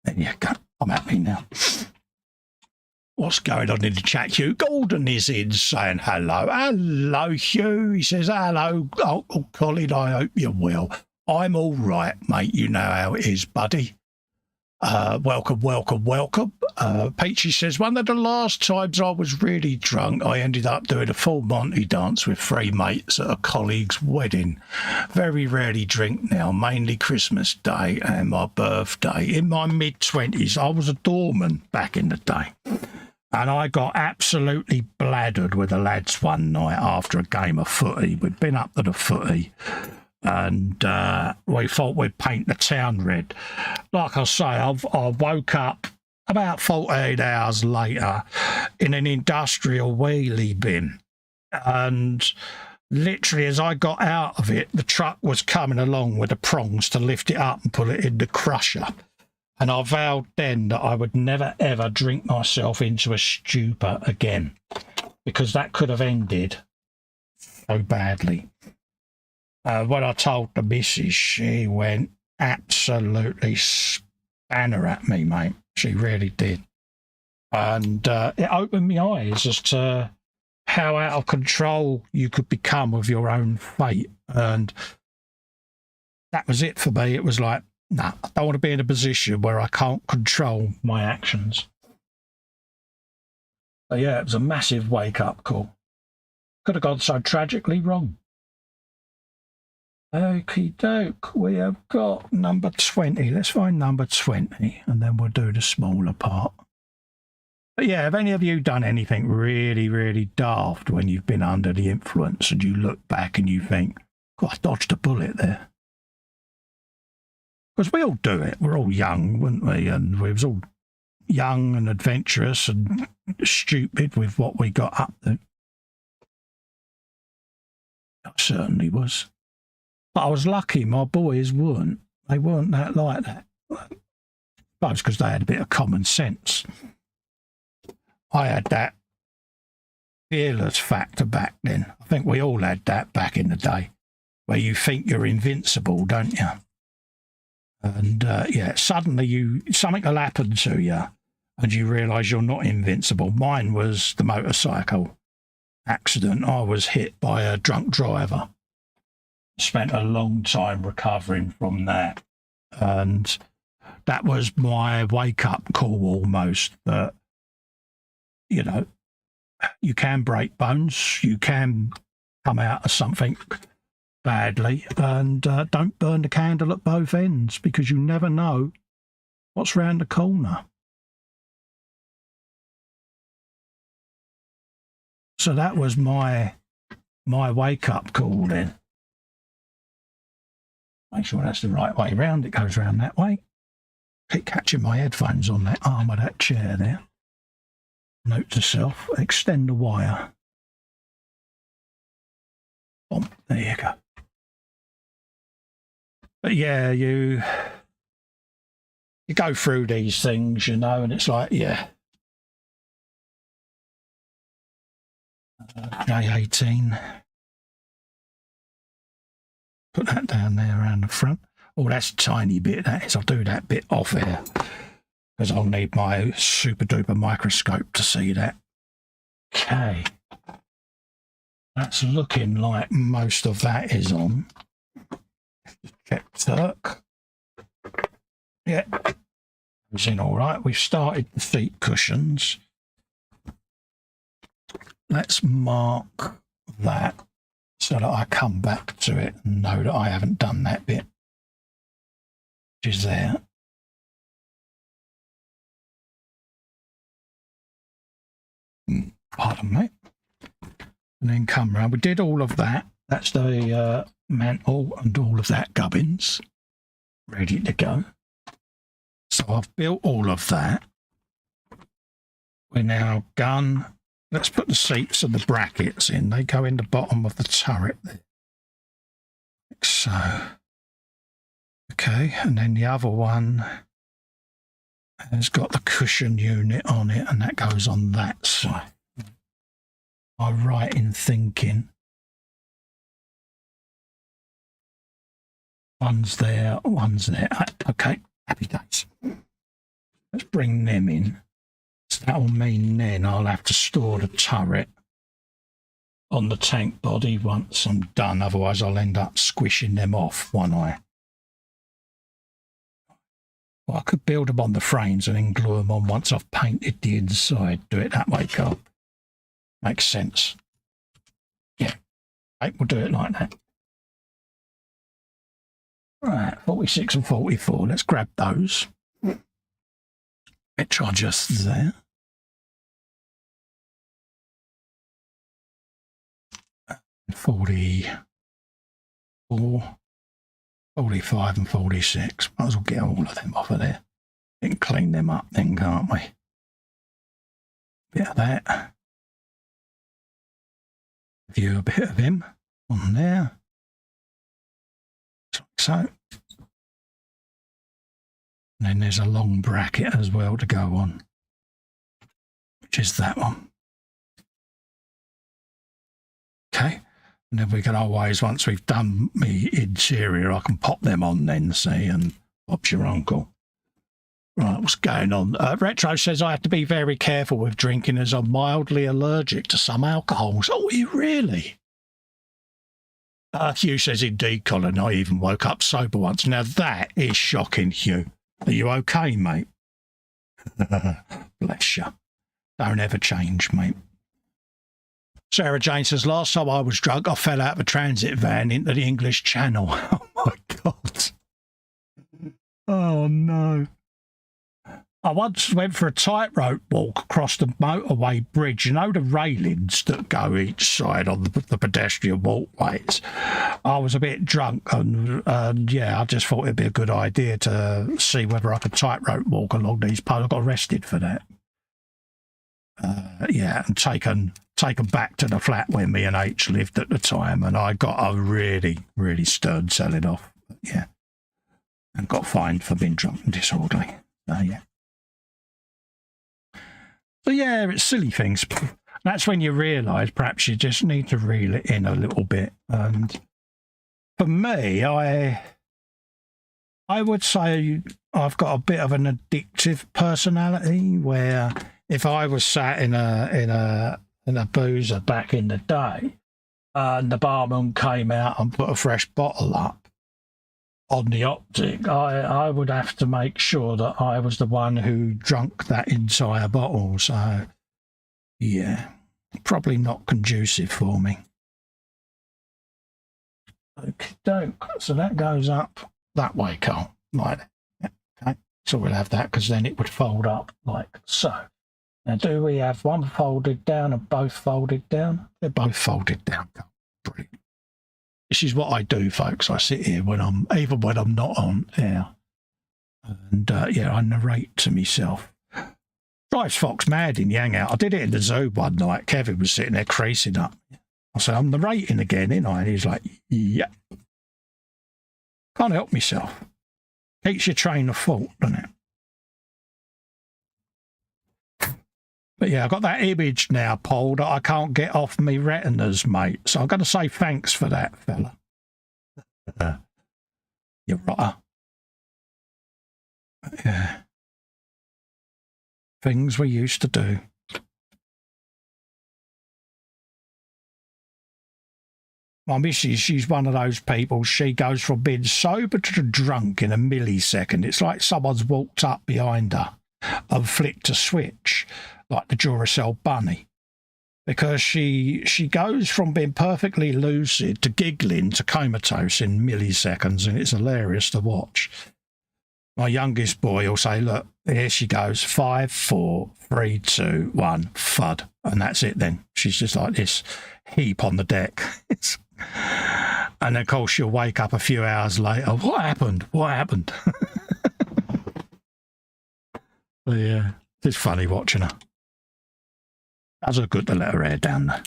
There you go. I'm happy now. What's going on in the chat, Hugh? Gordon is in saying hello. Hello, Hugh. He says, "Hello, Uncle Colin. I hope you're well." I'm all right, mate. You know how it is, buddy. Welcome, welcome, welcome. Peachy says, "One of the last times I was really drunk, I ended up doing a full Monty dance with 3 mates at a colleague's wedding. Very rarely drink now, mainly Christmas Day and my birthday. In my mid-20s, I was a doorman back in the day. And I got absolutely bladdered with the lads one night after a game of footy. We'd been up to the footy. And we thought we'd paint the town red. Like I say, I woke up about 14 hours later in an industrial wheelie bin. And literally as I got out of it, the truck was coming along with the prongs to lift it up and put it in the crusher. And I vowed then that I would never, ever drink myself into a stupor again, because that could have ended so badly. When I told the missus, she went absolutely spanner at me, mate. She really did. And it opened my eyes as to how out of control you could become with your own fate. And that was it for me. It was like, no, I don't want to be in a position where I can't control my actions. So yeah, it was a massive wake-up call. Could have gone so tragically wrong. Okie doke, we have got number 20. Let's find number 20 and then we'll do the smaller part. But yeah, have any of you done anything really, really daft when you've been under the influence and you look back and you think, God, I dodged a bullet there? Because we all do it. We're all young, weren't we? And we was all young and adventurous and stupid with what we got up to. I certainly was. But I was lucky my boys weren't. They weren't that like that. I suppose because they had a bit of common sense. I had that fearless factor back then. I think we all had that back in the day, where you think you're invincible, don't you? And yeah, suddenly something will happen to you and you realise you're not invincible. Mine was the motorcycle accident. I was hit by a drunk driver. Spent a long time recovering from that. And that was my wake-up call almost, that, you know, you can break bones, you can come out of something badly, and don't burn the candle at both ends, because you never know what's round the corner. So that was my wake-up call then. Make sure that's the right way round. It goes round that way. Keep catching my headphones on that arm of that chair there. Note to self, extend the wire. Oh, there you go. But yeah, you go through these things, you know, and it's like, yeah. J18. Put that down there around the front. Oh, that's a tiny bit, that is. I'll do that bit off here because I'll need my super duper microscope to see that. Okay. That's looking like most of that is on. Check Turk. Yeah. It's in all right. We've started the seat cushions. Let's mark that so that I come back to it and know that I haven't done that bit, which is there. Pardon me. And then come round. We did all of that. That's the mantle and all of that gubbins ready to go. So I've built all of that. We're now done. Let's put the seats and the brackets in. They go in the bottom of the turret there. Like so. Okay, and then the other one has got the cushion unit on it, and that goes on that side. I'm right in thinking. One's there, one's there. Okay, happy days. Let's bring them in. So that will mean then I'll have to store the turret on the tank body once I'm done. Otherwise, I'll end up squishing them off, won't I? Well, I could build them on the frames and then glue them on once I've painted the inside. Do it that way, Carl. Makes sense. Yeah, right, we'll do it like that. Right, 46 and 44. Let's grab those. Which are just there. And 44, 45 and 46. Might as well get all of them off of there. We can clean them up then, can't we? Bit of that. View a bit of him on there. Like so. And then there's a long bracket as well to go on, which is that one. Okay, and then we can always, once we've done the interior, I can pop them on then, see, and Bob's your uncle. Right, what's going on? Retro says I have to be very careful with drinking as I'm mildly allergic to some alcohols. Oh, are you really? Hugh says, indeed, Colin, I even woke up sober once. Now that is shocking, Hugh. Are you okay, mate? Bless you. Don't ever change, mate. Sarah Jane says, last time I was drunk, I fell out of a transit van into the English Channel. Oh, my God. Oh, no. I once went for a tightrope walk across the motorway bridge. You know the railings that go each side on the pedestrian walkways? I was a bit drunk and yeah, I just thought it'd be a good idea to see whether I could tightrope walk along these poles. I got arrested for that. Yeah, and taken back to the flat where me and H lived at the time, and I got a really, really stern selling off. Yeah, and got fined for being drunk and disorderly. Yeah. So yeah, it's silly things. That's when you realise perhaps you just need to reel it in a little bit. And for me, I would say I've got a bit of an addictive personality where if I was sat in a boozer back in the day and the barman came out and put a fresh bottle up on the optic, I would have to make sure that I was the one who drunk that entire bottle. So, yeah, probably not conducive for me. Okay, so that goes up that way, Carl. Like that. Okay, so we'll have that because then it would fold up like so. Now, do we have one folded down and both folded down? They're both folded down, Carl. Brilliant. This is what I do, folks. I sit here even when I'm not on air. And yeah, I narrate to myself. Drives Fox mad in the hangout. I did it in the zoo one night. Kevin was sitting there creasing up. I said, I'm narrating again, ain't I? And he's like, yeah. Can't help myself. Keeps your train of thought, doesn't it? But yeah, I've got that image now, Paul, that I can't get off me retinas, mate. So I've got to say thanks for that, fella. You're right. Yeah. Things we used to do. My missus, she's one of those people, she goes from being sober to drunk in a millisecond. It's like someone's walked up behind her and flicked a switch, like the Duracell bunny. Because she goes from being perfectly lucid to giggling to comatose in milliseconds, and it's hilarious to watch. My youngest boy will say, look, here she goes, 5, 4, 3, 2, 1, FUD. And that's it then. She's just like this heap on the deck. And of course she'll wake up a few hours later. What happened? What happened? But yeah, it's funny watching her. Does her good to let her hair down though.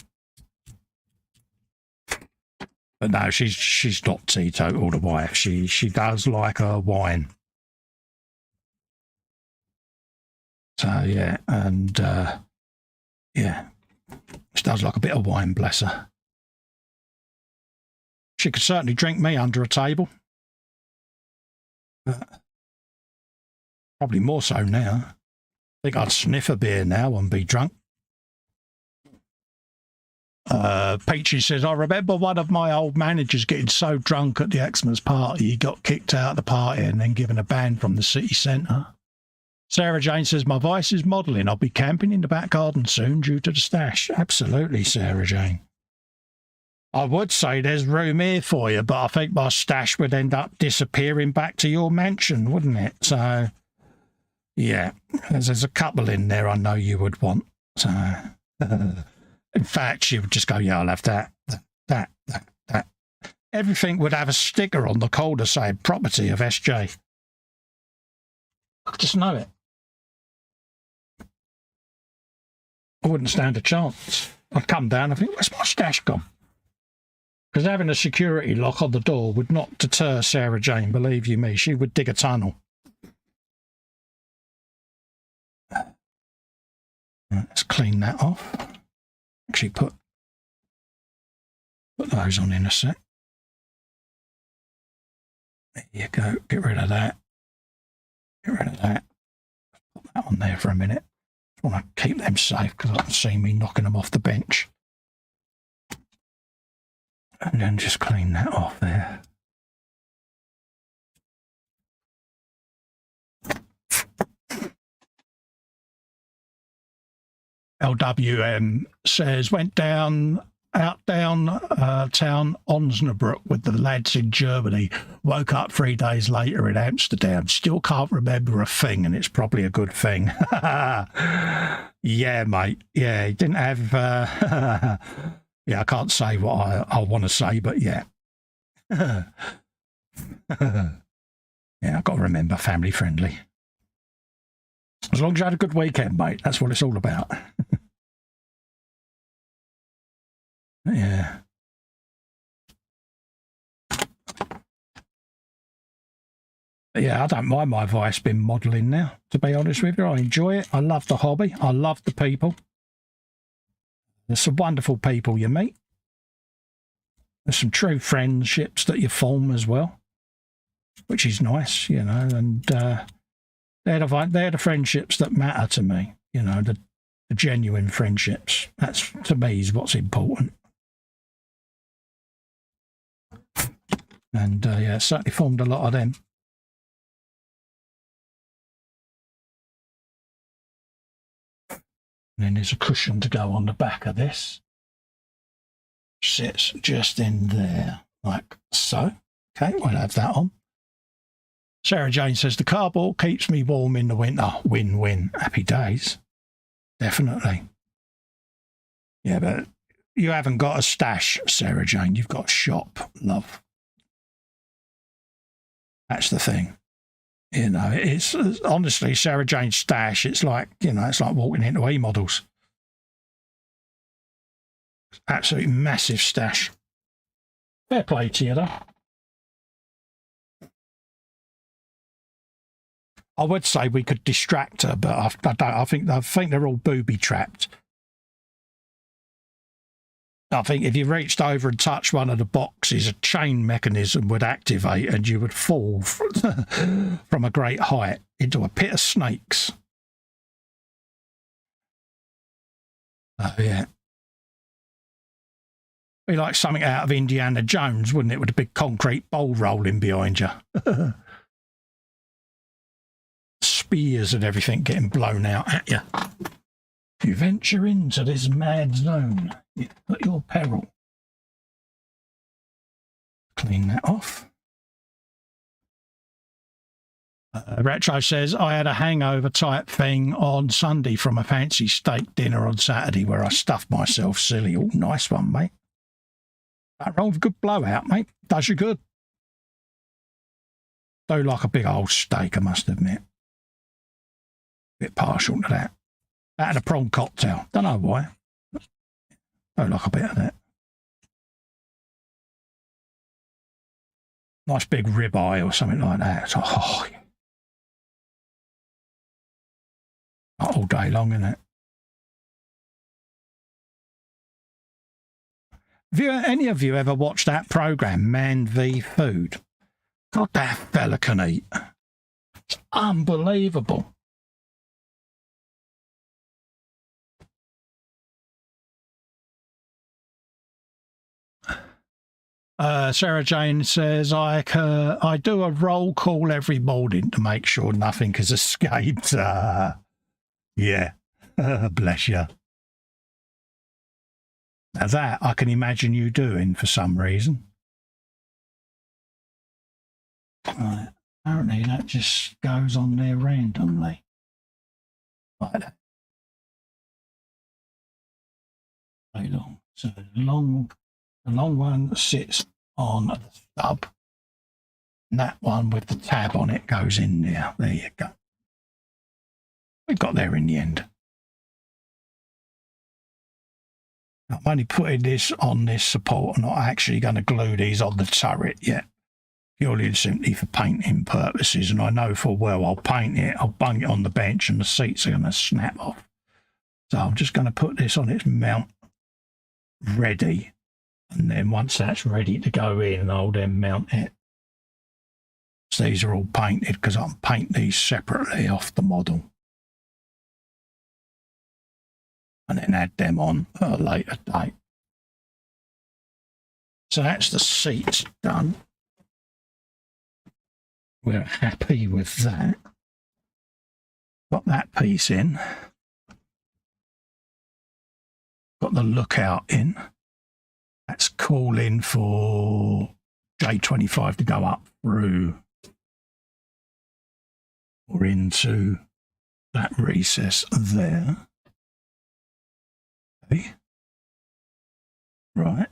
But no, she's not teetotal, the wife. She does like her wine. So yeah, and yeah, she does like a bit of wine, bless her. She could certainly drink me under a table. Probably more so now. I think I'd sniff a beer now and be drunk. Peachy says, I remember one of my old managers getting so drunk at the Xmas party, he got kicked out of the party and then given a ban from the city centre. Sarah Jane says, my vice is modelling. I'll be camping in the back garden soon due to the stash. Absolutely, Sarah Jane. I would say there's room here for you, but I think my stash would end up disappearing back to your mansion, wouldn't it? So, yeah, there's a couple in there I know you would want. So, in fact, she would just go, yeah, I'll have that. Everything would have a sticker on the corner saying property of SJ. I just know it. I wouldn't stand a chance. I'd come down and think, where's my stash gone? Because having a security lock on the door would not deter Sarah Jane, believe you me. She would dig a tunnel. Let's clean that off. Actually put those on in a sec. There you go. Get rid of that. Get rid of that. Put that on there for a minute. I want to keep them safe because I can see me knocking them off the bench. And then just clean that off there. LWM says, went down town Osnabrück with the lads in Germany. Woke up 3 days later in Amsterdam. Still can't remember a thing, and it's probably a good thing. Yeah, mate. Yeah, he didn't have... yeah, I can't say what I want to say, but yeah. Yeah, I've got to remember family friendly. As long as you had a good weekend, mate, that's what it's all about. Yeah. But yeah, I don't mind my vice being modelling now, to be honest with you. I enjoy it. I love the hobby. I love the people. There's some wonderful people you meet. There's some true friendships that you form as well, which is nice, you know, and they're the friendships that matter to me, you know, the genuine friendships. That's, to me, is what's important. And yeah, certainly formed a lot of them. And then there's a cushion to go on the back of this. Sits just in there, like so. Okay, we'll have that on. Sarah Jane says, the cardboard keeps me warm in the winter. Win-win. Happy days. Definitely. Yeah, but you haven't got a stash, Sarah Jane. You've got a shop, love. That's the thing. You know, it's honestly Sarah Jane's stash. It's like, you know, it's like walking into eModels. Absolutely massive stash. Fair play to you, though. I would say we could distract her, but I don't. I think they're all booby trapped. I think if you reached over and touched one of the boxes, a chain mechanism would activate and you would fall from a great height into a pit of snakes. Oh, yeah. Be like something out of Indiana Jones, wouldn't it, with a big concrete bowl rolling behind you? Spears and everything getting blown out at you. If you venture into this mad zone, at your peril. Clean that off. Retro says, I had a hangover type thing on Sunday from a fancy steak dinner on Saturday where I stuffed myself silly. Oh, nice one, mate. That rolled a good blowout, mate. Does you good. Do like a big old steak, I must admit. Bit partial to that. That and a prawn cocktail. Don't know why. Do like a bit of that. Nice big ribeye or something like that. So, oh, not all day long, isn't it? Have any of you ever watched that program, Man v Food? God, that fella can eat. It's unbelievable. Sarah Jane says, I do a roll call every morning to make sure nothing has escaped. Yeah, bless you. Now that I can imagine you doing for some reason. Right. Apparently that just goes on there randomly. Like that. Very long. So the long one sits on the stub. And that one with the tab on it goes in there. There you go. We got there in the end. I'm only putting this on this support. I'm not actually going to glue these on the turret yet. Purely and simply for painting purposes. And I know full well I'll paint it, I'll bung it on the bench and the seats are going to snap off. So I'm just going to put this on its mount ready. And then once that's ready to go in, I'll then mount it. So these are all painted because I'll paint these separately off the model. And then add them on at a later date. So that's the seats done. We're happy with that. Got that piece in. Got the lookout in. That's calling for J25 to go up through or into that recess there. Okay. Right.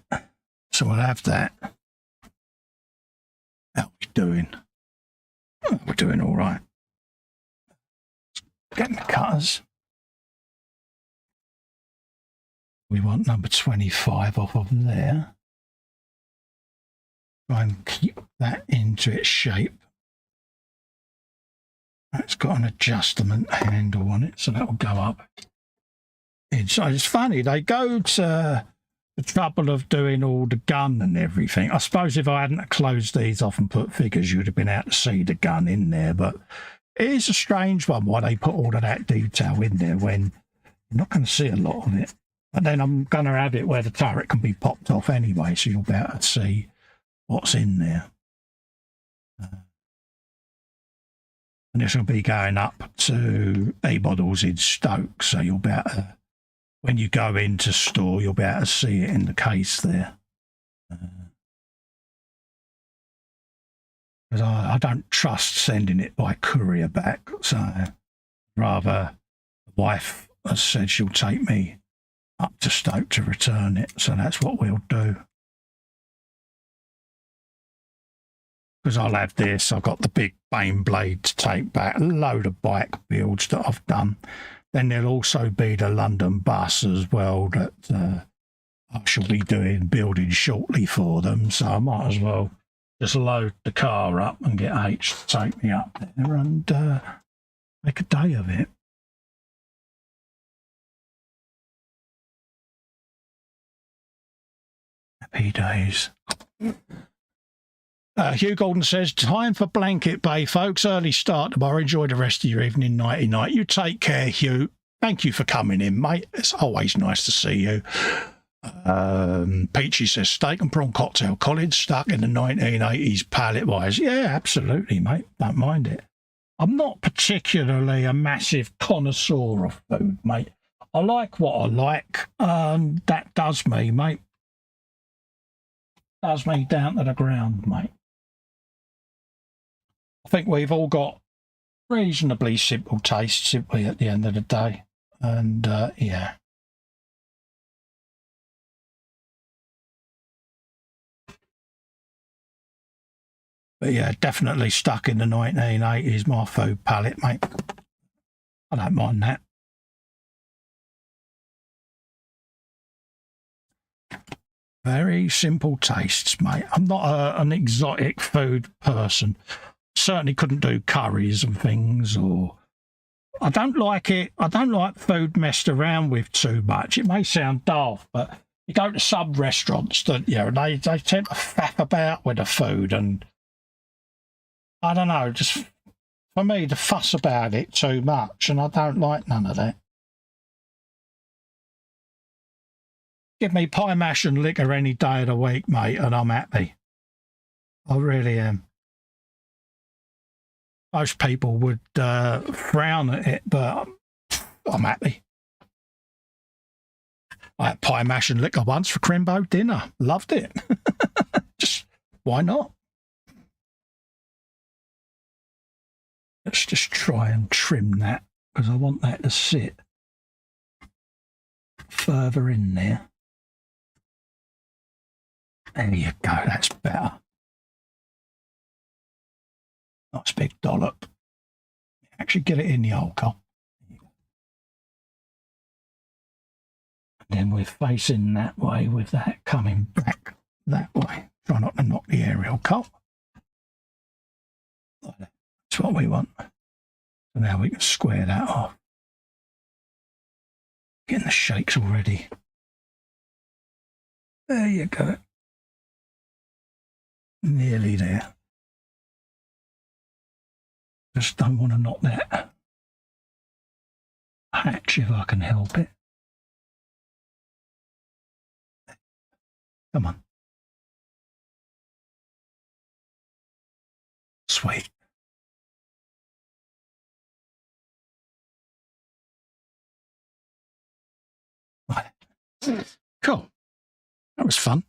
So we'll have that. How are we doing? Oh, we're doing all right. Getting the cutters. We want number 25 off of there. Try and keep that into its shape. That's got an adjustment handle on it, so that will go up. It's funny, they go to the trouble of doing all the gun and everything. I suppose if I hadn't closed these off and put figures, you'd have been able to see the gun in there, but it is a strange one why they put all of that detail in there when you're not going to see a lot of it. But then I'm going to have it where the turret can be popped off anyway, so you'll be able to see what's in there. And this will be going up to eModels in Stoke, so you'll be able to, when you go into store, you'll be able to see it in the case there. Because I don't trust sending it by courier back, so rather the wife has said she'll take me up to Stoke to return it, so that's what we'll do. because I'll have this. I've got the big Bane blade to take back, a load of bike builds that I've done. Then there'll also be the London bus as well that I shall be building shortly for them. So I might as well just load the car up and get H to take me up there and make a day of it. Happy days. Hugh Golden says, time for Blanket Bay, folks. Early start tomorrow. Enjoy the rest of your evening, nighty night. You take care, Hugh. Thank you for coming in, mate. It's always nice to see you. Peachy says, steak and prawn cocktail. College stuck in the 1980s palette-wise. Yeah, absolutely, mate. Don't mind it. I'm not particularly a massive connoisseur of food, mate. I like what I like. That does me, mate. Does me down to the ground, mate. I think we've all got reasonably simple tastes, simply at the end of the day. And, yeah. But, yeah, definitely stuck in the 1980s, my food palette, mate. I don't mind that. Very simple tastes, mate. I'm not an exotic food person. Certainly couldn't do curries and things, or I don't like it. I don't like food messed around with too much. It may sound daft, but you go to some restaurants that, you know, they tend to faff about with the food, and I don't know, just for me, to fuss about it too much, and I don't like none of that. Give me pie mash and liquor any day of the week, mate, and I'm happy. I really am. Most people would frown at it, but I'm happy. I had pie mash and liquor once for Crimbo dinner. Loved it. Just, why not? Let's just try and trim that, because I want that to sit further in there. There you go, that's better. Nice big dollop. Actually get it in the old cup. And then we're facing that way with that coming back that way. Try not to knock the aerial cup. That's what we want. So now we can square that off. Getting the shakes already. There you go. Nearly there. Just don't want to knock that hatch if I can help it. Come on. Sweet. Right. Cool. That was fun.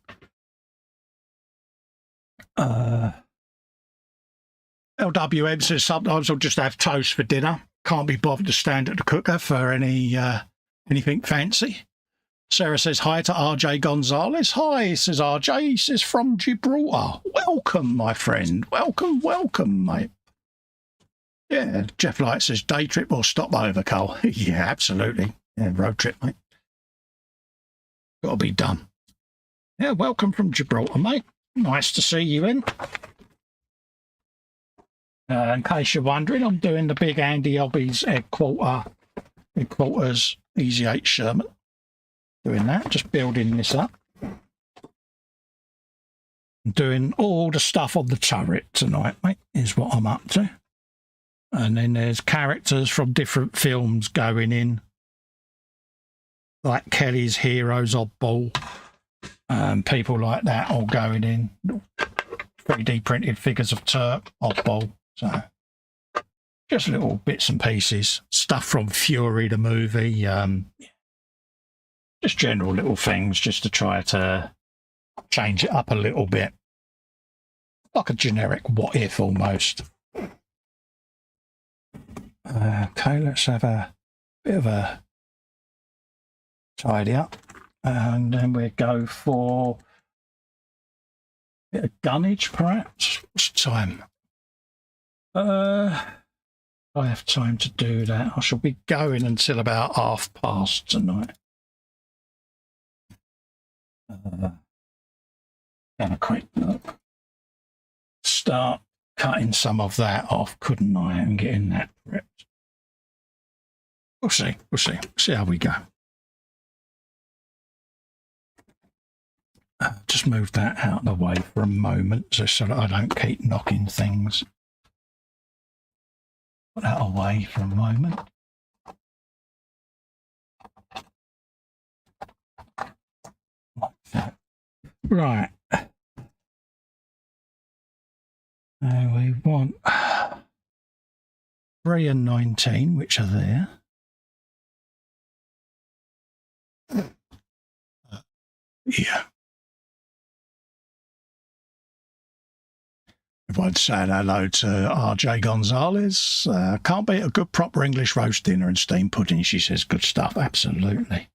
LWM says sometimes I'll just have toast for dinner. Can't be bothered to stand at the cooker for anything fancy. Sarah says hi to RJ Gonzalez. Hi, says RJ. He says from Gibraltar. Welcome, my friend. Welcome, welcome, mate. Yeah, Jeff Light says day trip or stop over, Cole. Yeah, absolutely. Yeah, road trip, mate. Got to be done. Yeah, welcome from Gibraltar, mate. Nice to see you in. In case you're wondering, I'm doing the big Andy Hobbies headquarters Easy 8 Sherman. Doing that, just building this up. Doing all the stuff on the turret tonight, mate, is what I'm up to. And then there's characters from different films going in. Like Kelly's Heroes Oddball. People like that all going in. 3D printed figures of Turk, Oddball. So just little bits and pieces. Stuff from Fury, the movie. Just general little things just to try to change it up a little bit. Like a generic what if almost. Okay, let's have a bit of a tidy up. And then we'll go for Bit of gunnage, perhaps. What's the time? I have time to do that. I shall be going until about past tonight. Have a quick look. Start cutting some of that off, couldn't I, and getting that prepped. We'll see. We'll see. See how we go. Just move that out of the way for a moment so that I don't keep knocking things. Put that away for a moment. Like that. Right. Now we want 3 and 19, which are there. Yeah. Everyone's saying hello to RJ Gonzalez. Can't beat a good proper English roast dinner and steamed pudding, she says. Good stuff, absolutely.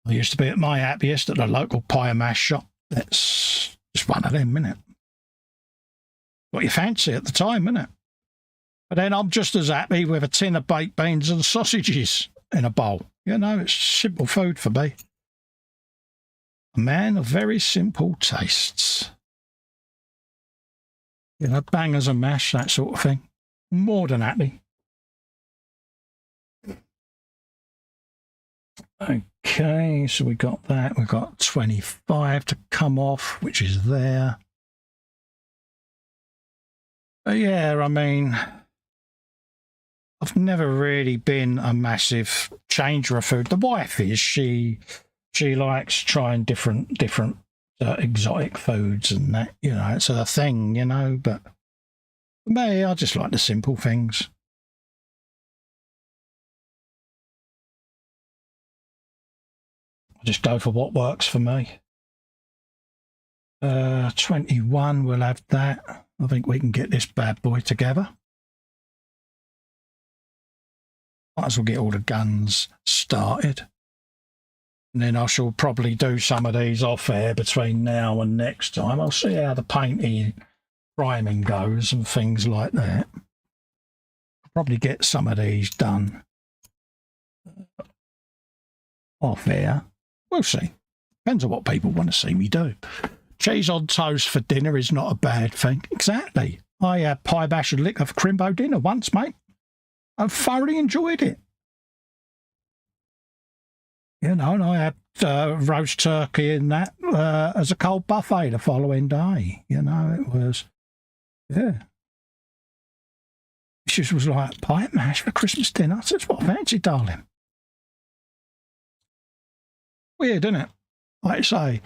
I used to be at my happiest at the local pie and mash shop. That's just one of them, isn't it? What you fancy at the time, isn't it? But then I'm just as happy with a tin of baked beans and sausages in a bowl. You know, it's simple food for me. A man of very simple tastes. You know, bangers and mash, that sort of thing. More than happy. Okay, so we got that. We've got 25 to come off, which is there. But yeah, I mean, I've never really been a massive changer of food. The wife is. She likes trying different exotic foods and that, you know, it's a thing, you know, but for me, I just like the simple things. I just go for what works for me. 21, we'll have that. I think we can get this bad boy together. Might as well get all the guns started. And then I shall probably do some of these off air between now and next time. I'll see how the painting, priming goes and things like that. I'll probably get some of these done off air. We'll see. Depends on what people want to see me do. Cheese on toast for dinner is not a bad thing. Exactly. I had pie bash and liquor for crimbo dinner once, mate. I thoroughly enjoyed it. You know, and I had roast turkey in that as a cold buffet the following day. You know, it was, yeah. She was like, pie and mash for Christmas dinner. I said, what I fancy, darling. Weird, isn't it? Like I say,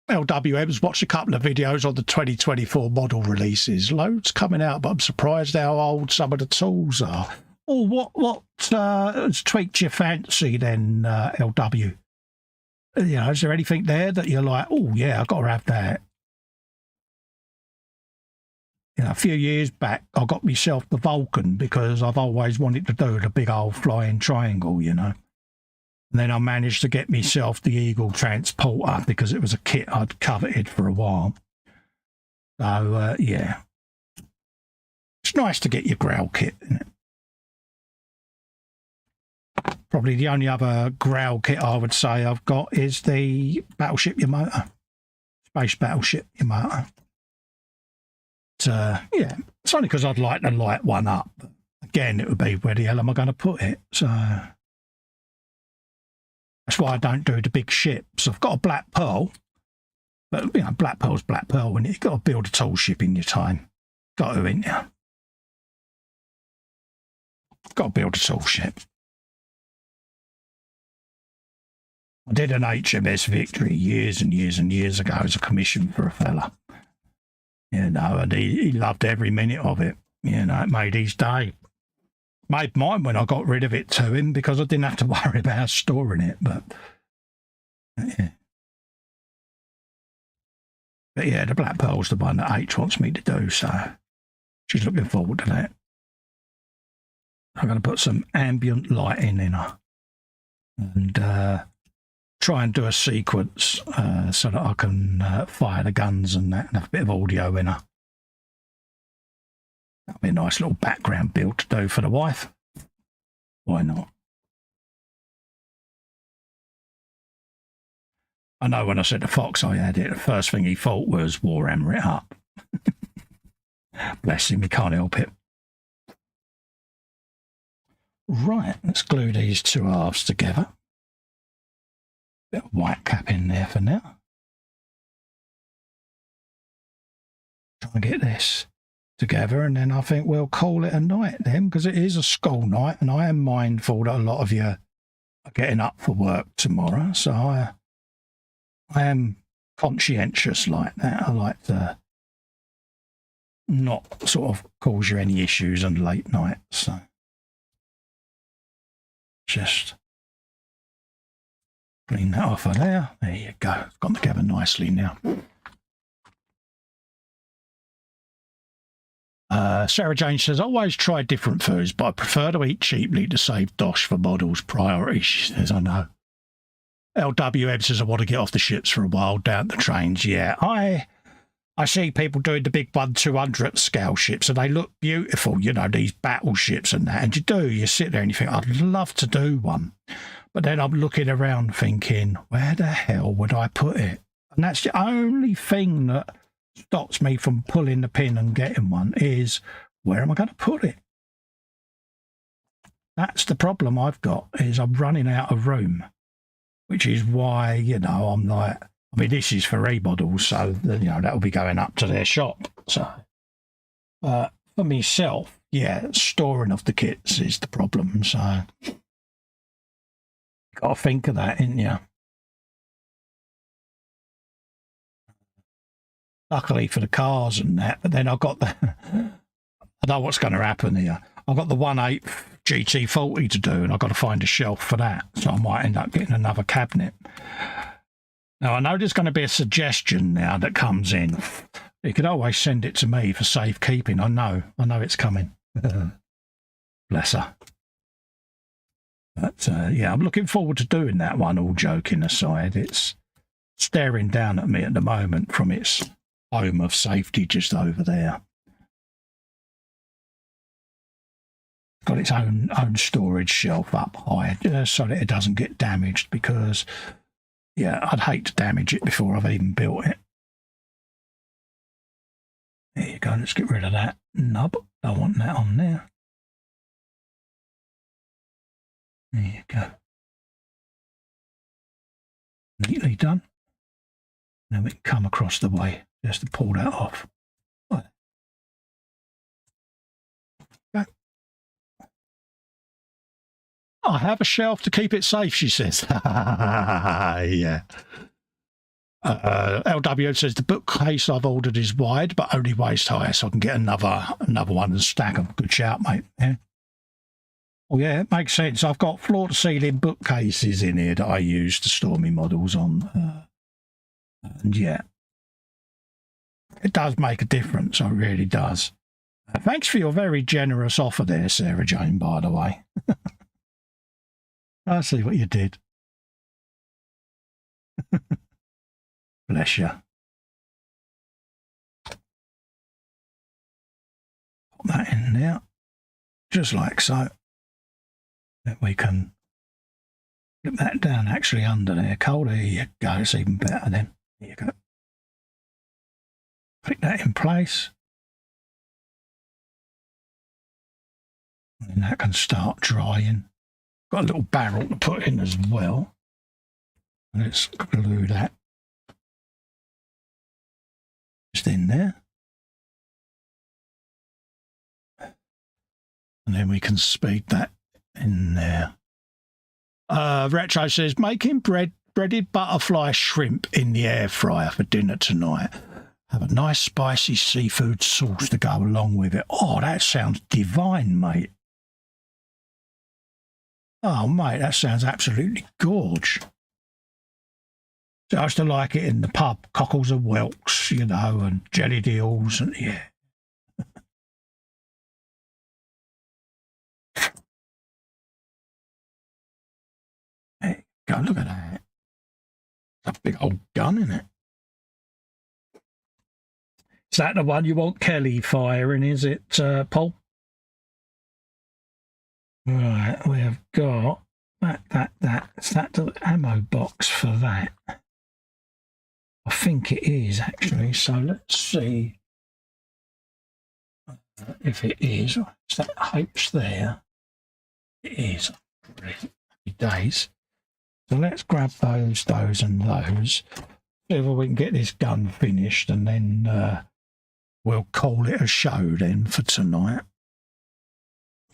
LWM's watched a couple of videos on the 2024 model releases. Loads coming out, but I'm surprised how old some of the tools are. Oh, what has tweaked your fancy then, LW? You know, is there anything there that you're like, oh yeah, I've got to have that? You know, a few years back, I got myself the Vulcan because I've always wanted to do the big old flying triangle, you know. And then I managed to get myself the Eagle Transporter because it was a kit I'd coveted for a while. So, yeah. It's nice to get your Growl kit, isn't it? Probably the only other Growl kit I would say I've got is the Battleship Yamato. Space Battleship Yamato. Yeah, it's only because I'd like to light one up. Again, it would be, where the hell am I going to put it? So that's why I don't do the big ships. I've got a Black Pearl, but, you know, Black Pearl's Black Pearl, and you've got to build a tall ship in your time. Got to, ain't you? Got to build a tall ship. I did an HMS Victory years and years and years ago as a commission for a fella. You know, and he loved every minute of it. You know, it made his day. Made mine when I got rid of it to him because I didn't have to worry about storing it. But yeah. But yeah, the Black Pearl's the one that H wants me to do, so she's looking forward to that. I'm going to put some ambient lighting in her. And try and do a sequence so that I can fire the guns and that, and have a bit of audio in her. That'll be a nice little background build to do for the wife. Why not? I know when I said to Fox I had it, the first thing he thought was Warhammer it up. Bless him, he can't help it. Right, let's glue these two halves together. Bit of white cap in there for now. Try and get this together, and then I think we'll call it a night then, because it is a school night, and I am mindful that a lot of you are getting up for work tomorrow, so I am conscientious like that. I like to not sort of cause you any issues on late nights, so just clean that off of there. There you go. It's gone together nicely now. Sarah Jane says, always try different foods, but I prefer to eat cheaply to save dosh for models. Priority, she says. I know. LWM says, I want to get off the ships for a while, down the trains. Yeah, I see people doing the big 1/200 scale ships, and they look beautiful, you know, these battleships and that. And you sit there and you think, I'd love to do one. But then I'm looking around thinking, where the hell would I put it? And that's the only thing that stops me from pulling the pin and getting one, is where am I going to put it? That's the problem I've got, is I'm running out of room, which is why, you know, I'm like, I mean, this is for eModels, so, you know, that'll be going up to their shop. So, for myself, yeah, storing of the kits is the problem, so got to think of that, ain't you? Luckily for the cars and that, but then I've got the, I know what's going to happen here. I've got the 1/8 GT40 to do, and I've got to find a shelf for that, so I might end up getting another cabinet. Now, I know there's going to be a suggestion now that comes in. You could always send it to me for safekeeping. I know it's coming. Bless her. But, yeah, I'm looking forward to doing that one, all joking aside. It's staring down at me at the moment from its home of safety just over there. Got its own storage shelf up high so that it doesn't get damaged, because, yeah, I'd hate to damage it before I've even built it. There you go. Let's get rid of that nub. I want that on there. There you go. Neatly done. Now we can come across the way just to pull that off. Right. Okay. I have a shelf to keep it safe, she says. Yeah. LW says, the bookcase I've ordered is wide, but only waist high, so I can get another one and stack them. Good shout, mate. Yeah. Oh, yeah, it makes sense. I've got floor-to-ceiling bookcases in here that I use to store my models on. And, yeah, it does make a difference. It really does. Thanks for your very generous offer there, Sarah Jane, by the way. I see what you did. Bless you. Put that in there, just like so. Then we can flip that down actually under there, Cole. There you go. It's even better then. There you go. Click that in place. And that can start drying. Got a little barrel to put in as well. Let's glue that just in there. And then we can speed that in there. Retro says, making breaded butterfly shrimp in the air fryer for dinner tonight. Have a nice spicy seafood sauce to go along with it. Oh, that sounds divine, mate. Oh, mate, that sounds absolutely gorge. So I used to like it in the pub, cockles and whelks, you know, and jellied eels, and yeah. There you go, look at that. A big old gun, isn't it? Is that the one you want Kelly firing, is it, Paul? Right, we have got that. Is that the ammo box for that? I think it is, actually. So let's see if it is. Is that Hope's there? It is. Happy days. So let's grab those, and those. See if we can get this gun finished, and then we'll call it a show then for tonight.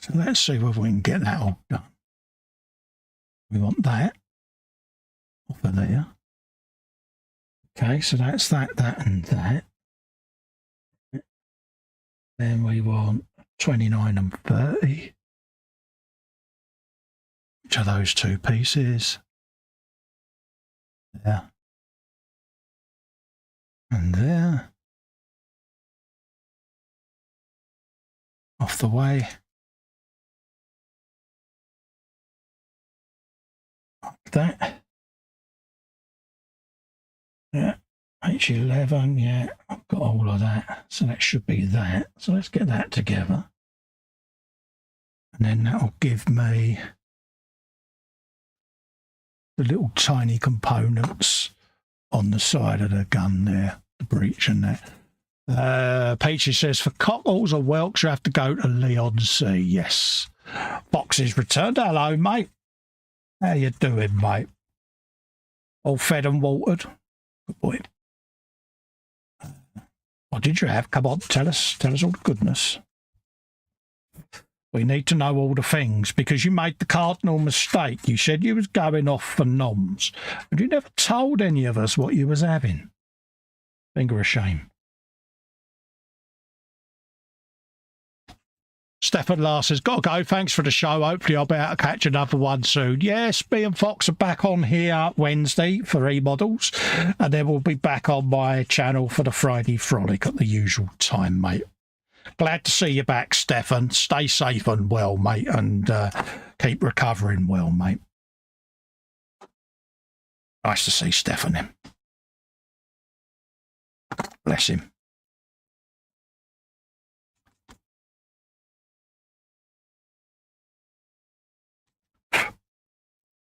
So let's see whether we can get that all done. We want that off of there. Okay, so that's that, and that. Then we want 29 and 30. Which are those two pieces? There. And there. Off the way. Like that. Yeah, H11, yeah, I've got all of that. So that should be that. So let's get that together. And then that'll give me the little tiny components on the side of the gun there, the breech and that. Peachy says, for cockles or whelks, you have to go to Leon C. Yes. Boxes returned. Hello, mate. How you doing, mate? All fed and watered? Good boy. What did you have? Come on, tell us all the goodness. We need to know all the things, because you made the cardinal mistake. You said you was going off for noms, but you never told any of us what you was having. Finger of shame. Stefan Lars has got to go. Thanks for the show. Hopefully I'll be able to catch another one soon. Yes, me and Fox are back on here Wednesday for eModels, and then we'll be back on my channel for the Friday Frolic at the usual time, mate. Glad to see you back, Stefan. Stay safe and well, mate, and keep recovering well, mate. Nice to see Stefan then. Bless him.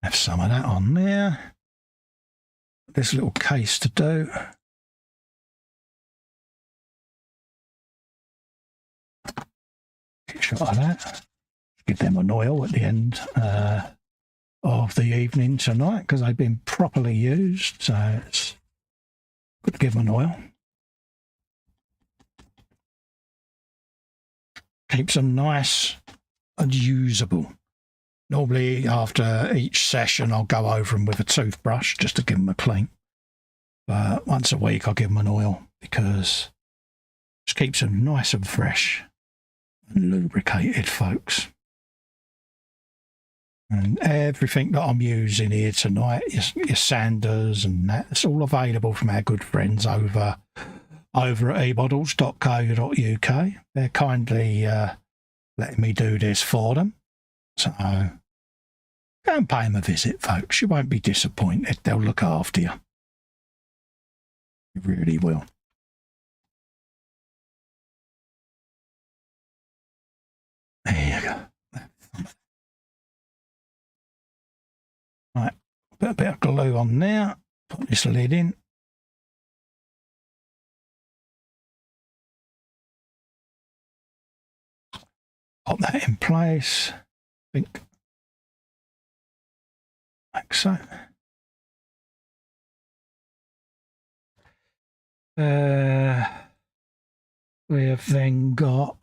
Have some of that on there. This little case to do. Get a shot of that. Give them an oil at the end of the evening tonight, because they've been properly used. So it's good to give them an oil. Keeps them nice and usable. Normally, after each session, I'll go over them with a toothbrush just to give them a clean. But once a week, I'll give them an oil, because it just keeps them nice and fresh and lubricated, folks. And everything that I'm using here tonight, your sanders and that, it's all available from our good friends over at eModels.co.uk. They're kindly letting me do this for them. So go and pay them a visit, folks. You won't be disappointed. They'll look after you. You really will. There you go. Right, put a bit of glue on there. Put this lid in. Pop that in place. I think like so. We have then got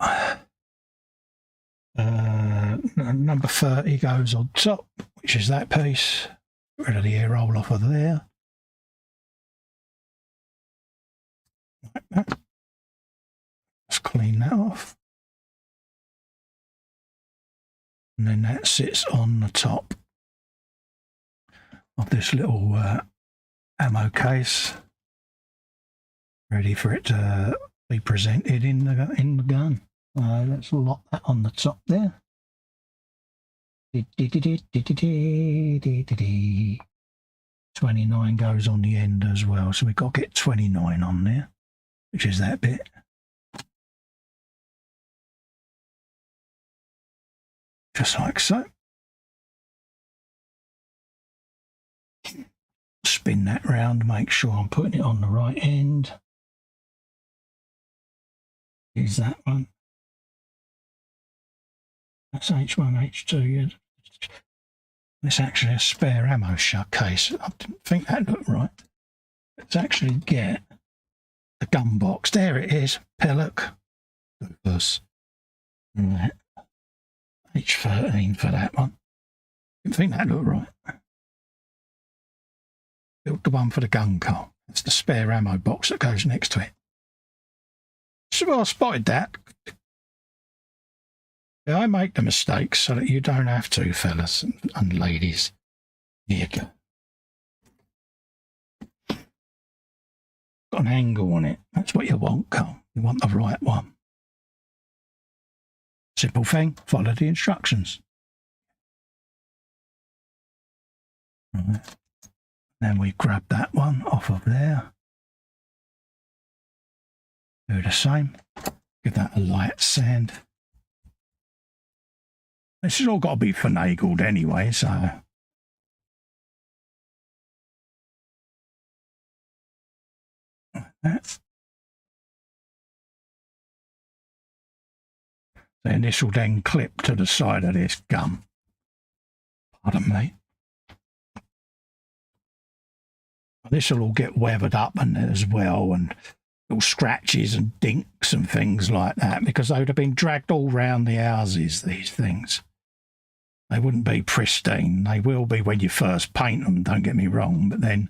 number 30 goes on top, which is that piece. Get rid of the air roll off of there. Like that. Let's clean that off. And then that sits on the top of this little ammo case, ready for it to be presented in the gun. Let's lock that on the top there. 29 goes on the end as well, so we've got to get 29 on there, which is that bit. Just like so. Spin that round, make sure I'm putting it on the right end. Use that one. That's H1, H2. Yeah. It's actually a spare ammo case. I didn't think that looked right. Let's actually get the gun box. There it is. Pellet. Right. H13 for that one. Didn't think that looked right. Built the one for the gun car. That's the spare ammo box that goes next to it. So I spotted that. Yeah, I make the mistakes so that you don't have to, fellas and ladies. Here you go. Got an angle on it. That's what you want, Carl. You want the right one. Simple thing. Follow the instructions. Right. Then we grab that one off of there. Do the same. Give that a light sand. This has all got to be finagled anyway, so. Then this will then clip to the side of this gun. Pardon me. This will all get weathered up in there as well, and little scratches and dinks and things like that, because they would have been dragged all round the houses, these things. They wouldn't be pristine. They will be when you first paint them, don't get me wrong, but then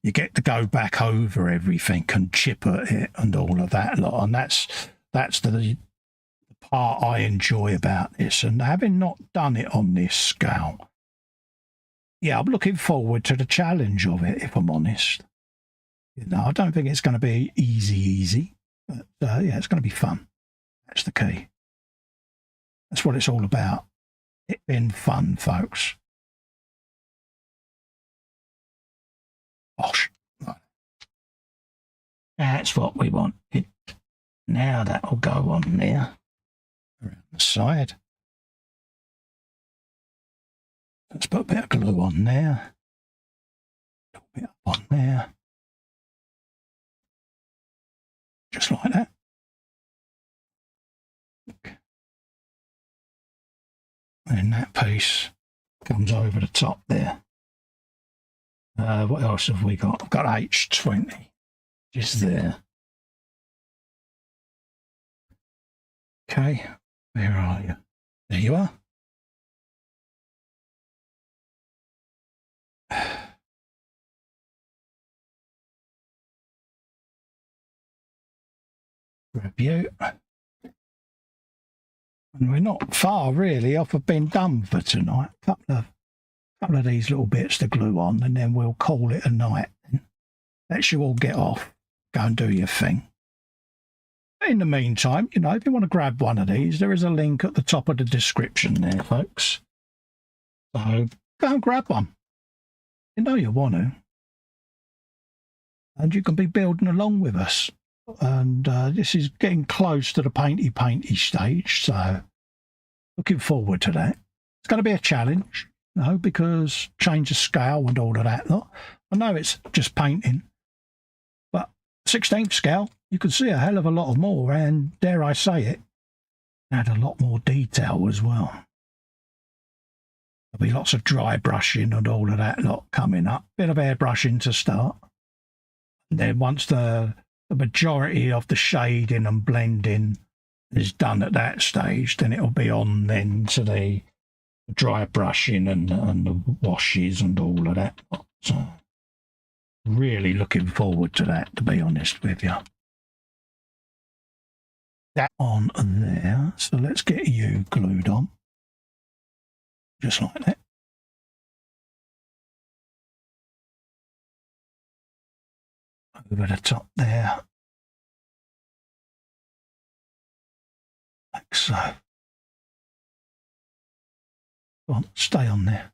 you get to go back over everything and chip at it and all of that lot, and that's the part I enjoy about this. And having not done it on this scale, yeah, I'm looking forward to the challenge of it, if I'm honest. You know, I don't think it's going to be easy, but yeah, it's going to be fun. That's the key. That's what it's all about. It being fun, folks. Gosh. Right. That's what we want. Now that'll go on there. Around the side. Let's put a bit of glue on there. A little bit up on there. Just like that. And that piece comes over the top there. What else have we got? I've got H20 just there. Okay, where are you? There you are. Grab you. And we're not far really off of being done for tonight. A couple of these little bits to glue on, and then we'll call it a night. Let you all get off, go and do your thing. In the meantime, you know, if you want to grab one of these, there is a link at the top of the description there, folks. So go and grab one. You know you want to. And you can be building along with us. And this is getting close to the painty stage, so looking forward to that. It's going to be a challenge, you know, because change of scale and all of that lot. I know it's just painting, but 16th scale, you can see a hell of a lot more, and dare I say it, add a lot more detail as well. There'll be lots of dry brushing and all of that lot coming up. Bit of airbrushing to start. And then once the majority of the shading and blending is done at that stage, then it'll be on then to the dry brushing and the washes and all of that. So really looking forward to that, to be honest with you. That on there, so let's get you glued on. Just like that. Over the top there. Like so. Go on, stay on there.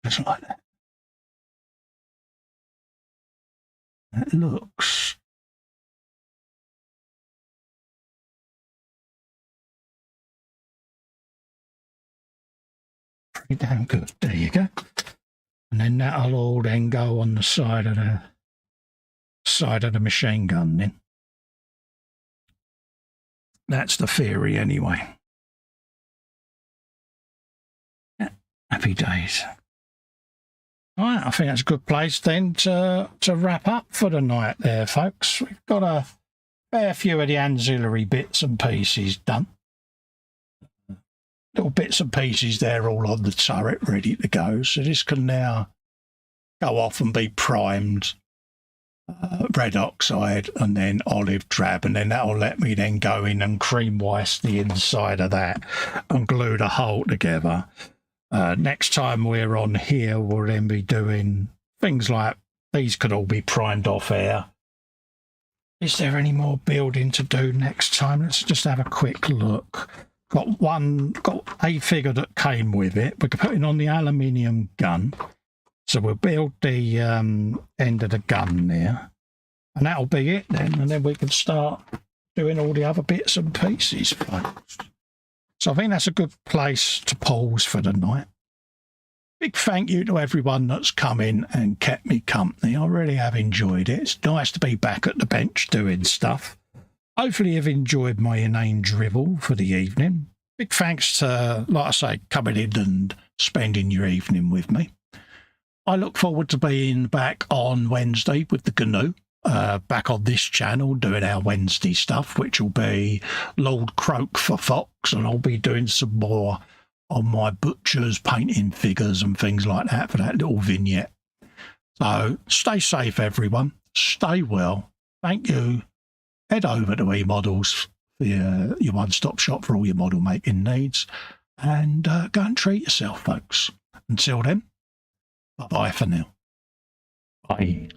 Just like that. That looks pretty damn good. There you go. And then that'll all then go on the side of the machine gun then. That's the theory anyway. Yeah, happy days. All right, I think that's a good place then to wrap up for the night there, folks. We've got a fair few of the ancillary bits and pieces done. Little bits and pieces there all on the turret ready to go. So this can now go off and be primed red oxide and then olive drab, and then that'll let me then go in and cream white the inside of that and glue the whole together. Next time we're on here, we'll then be doing things like these could all be primed off air. Is there any more building to do next time? Let's just have a quick look. Got a figure that came with it. We're putting on the aluminium gun. So we'll build the end of the gun there. And that'll be it then. And then we can start doing all the other bits and pieces, folks. So I think that's a good place to pause for the night. Big thank you to everyone that's come in and kept me company. I really have enjoyed it. It's nice to be back at the bench doing stuff. Hopefully you've enjoyed my inane drivel for the evening. Big thanks to, like I say, coming in and spending your evening with me. I look forward to being back on Wednesday with the canoe, back on this channel doing our Wednesday stuff, which will be Lord Croak for Fox, and I'll be doing some more on my butchers, painting figures and things like that for that little vignette. So stay safe, everyone. Stay well. Thank you. Head over to eModels for your one-stop shop for all your model making needs, and go and treat yourself, folks. Until then, bye-bye for now. Bye.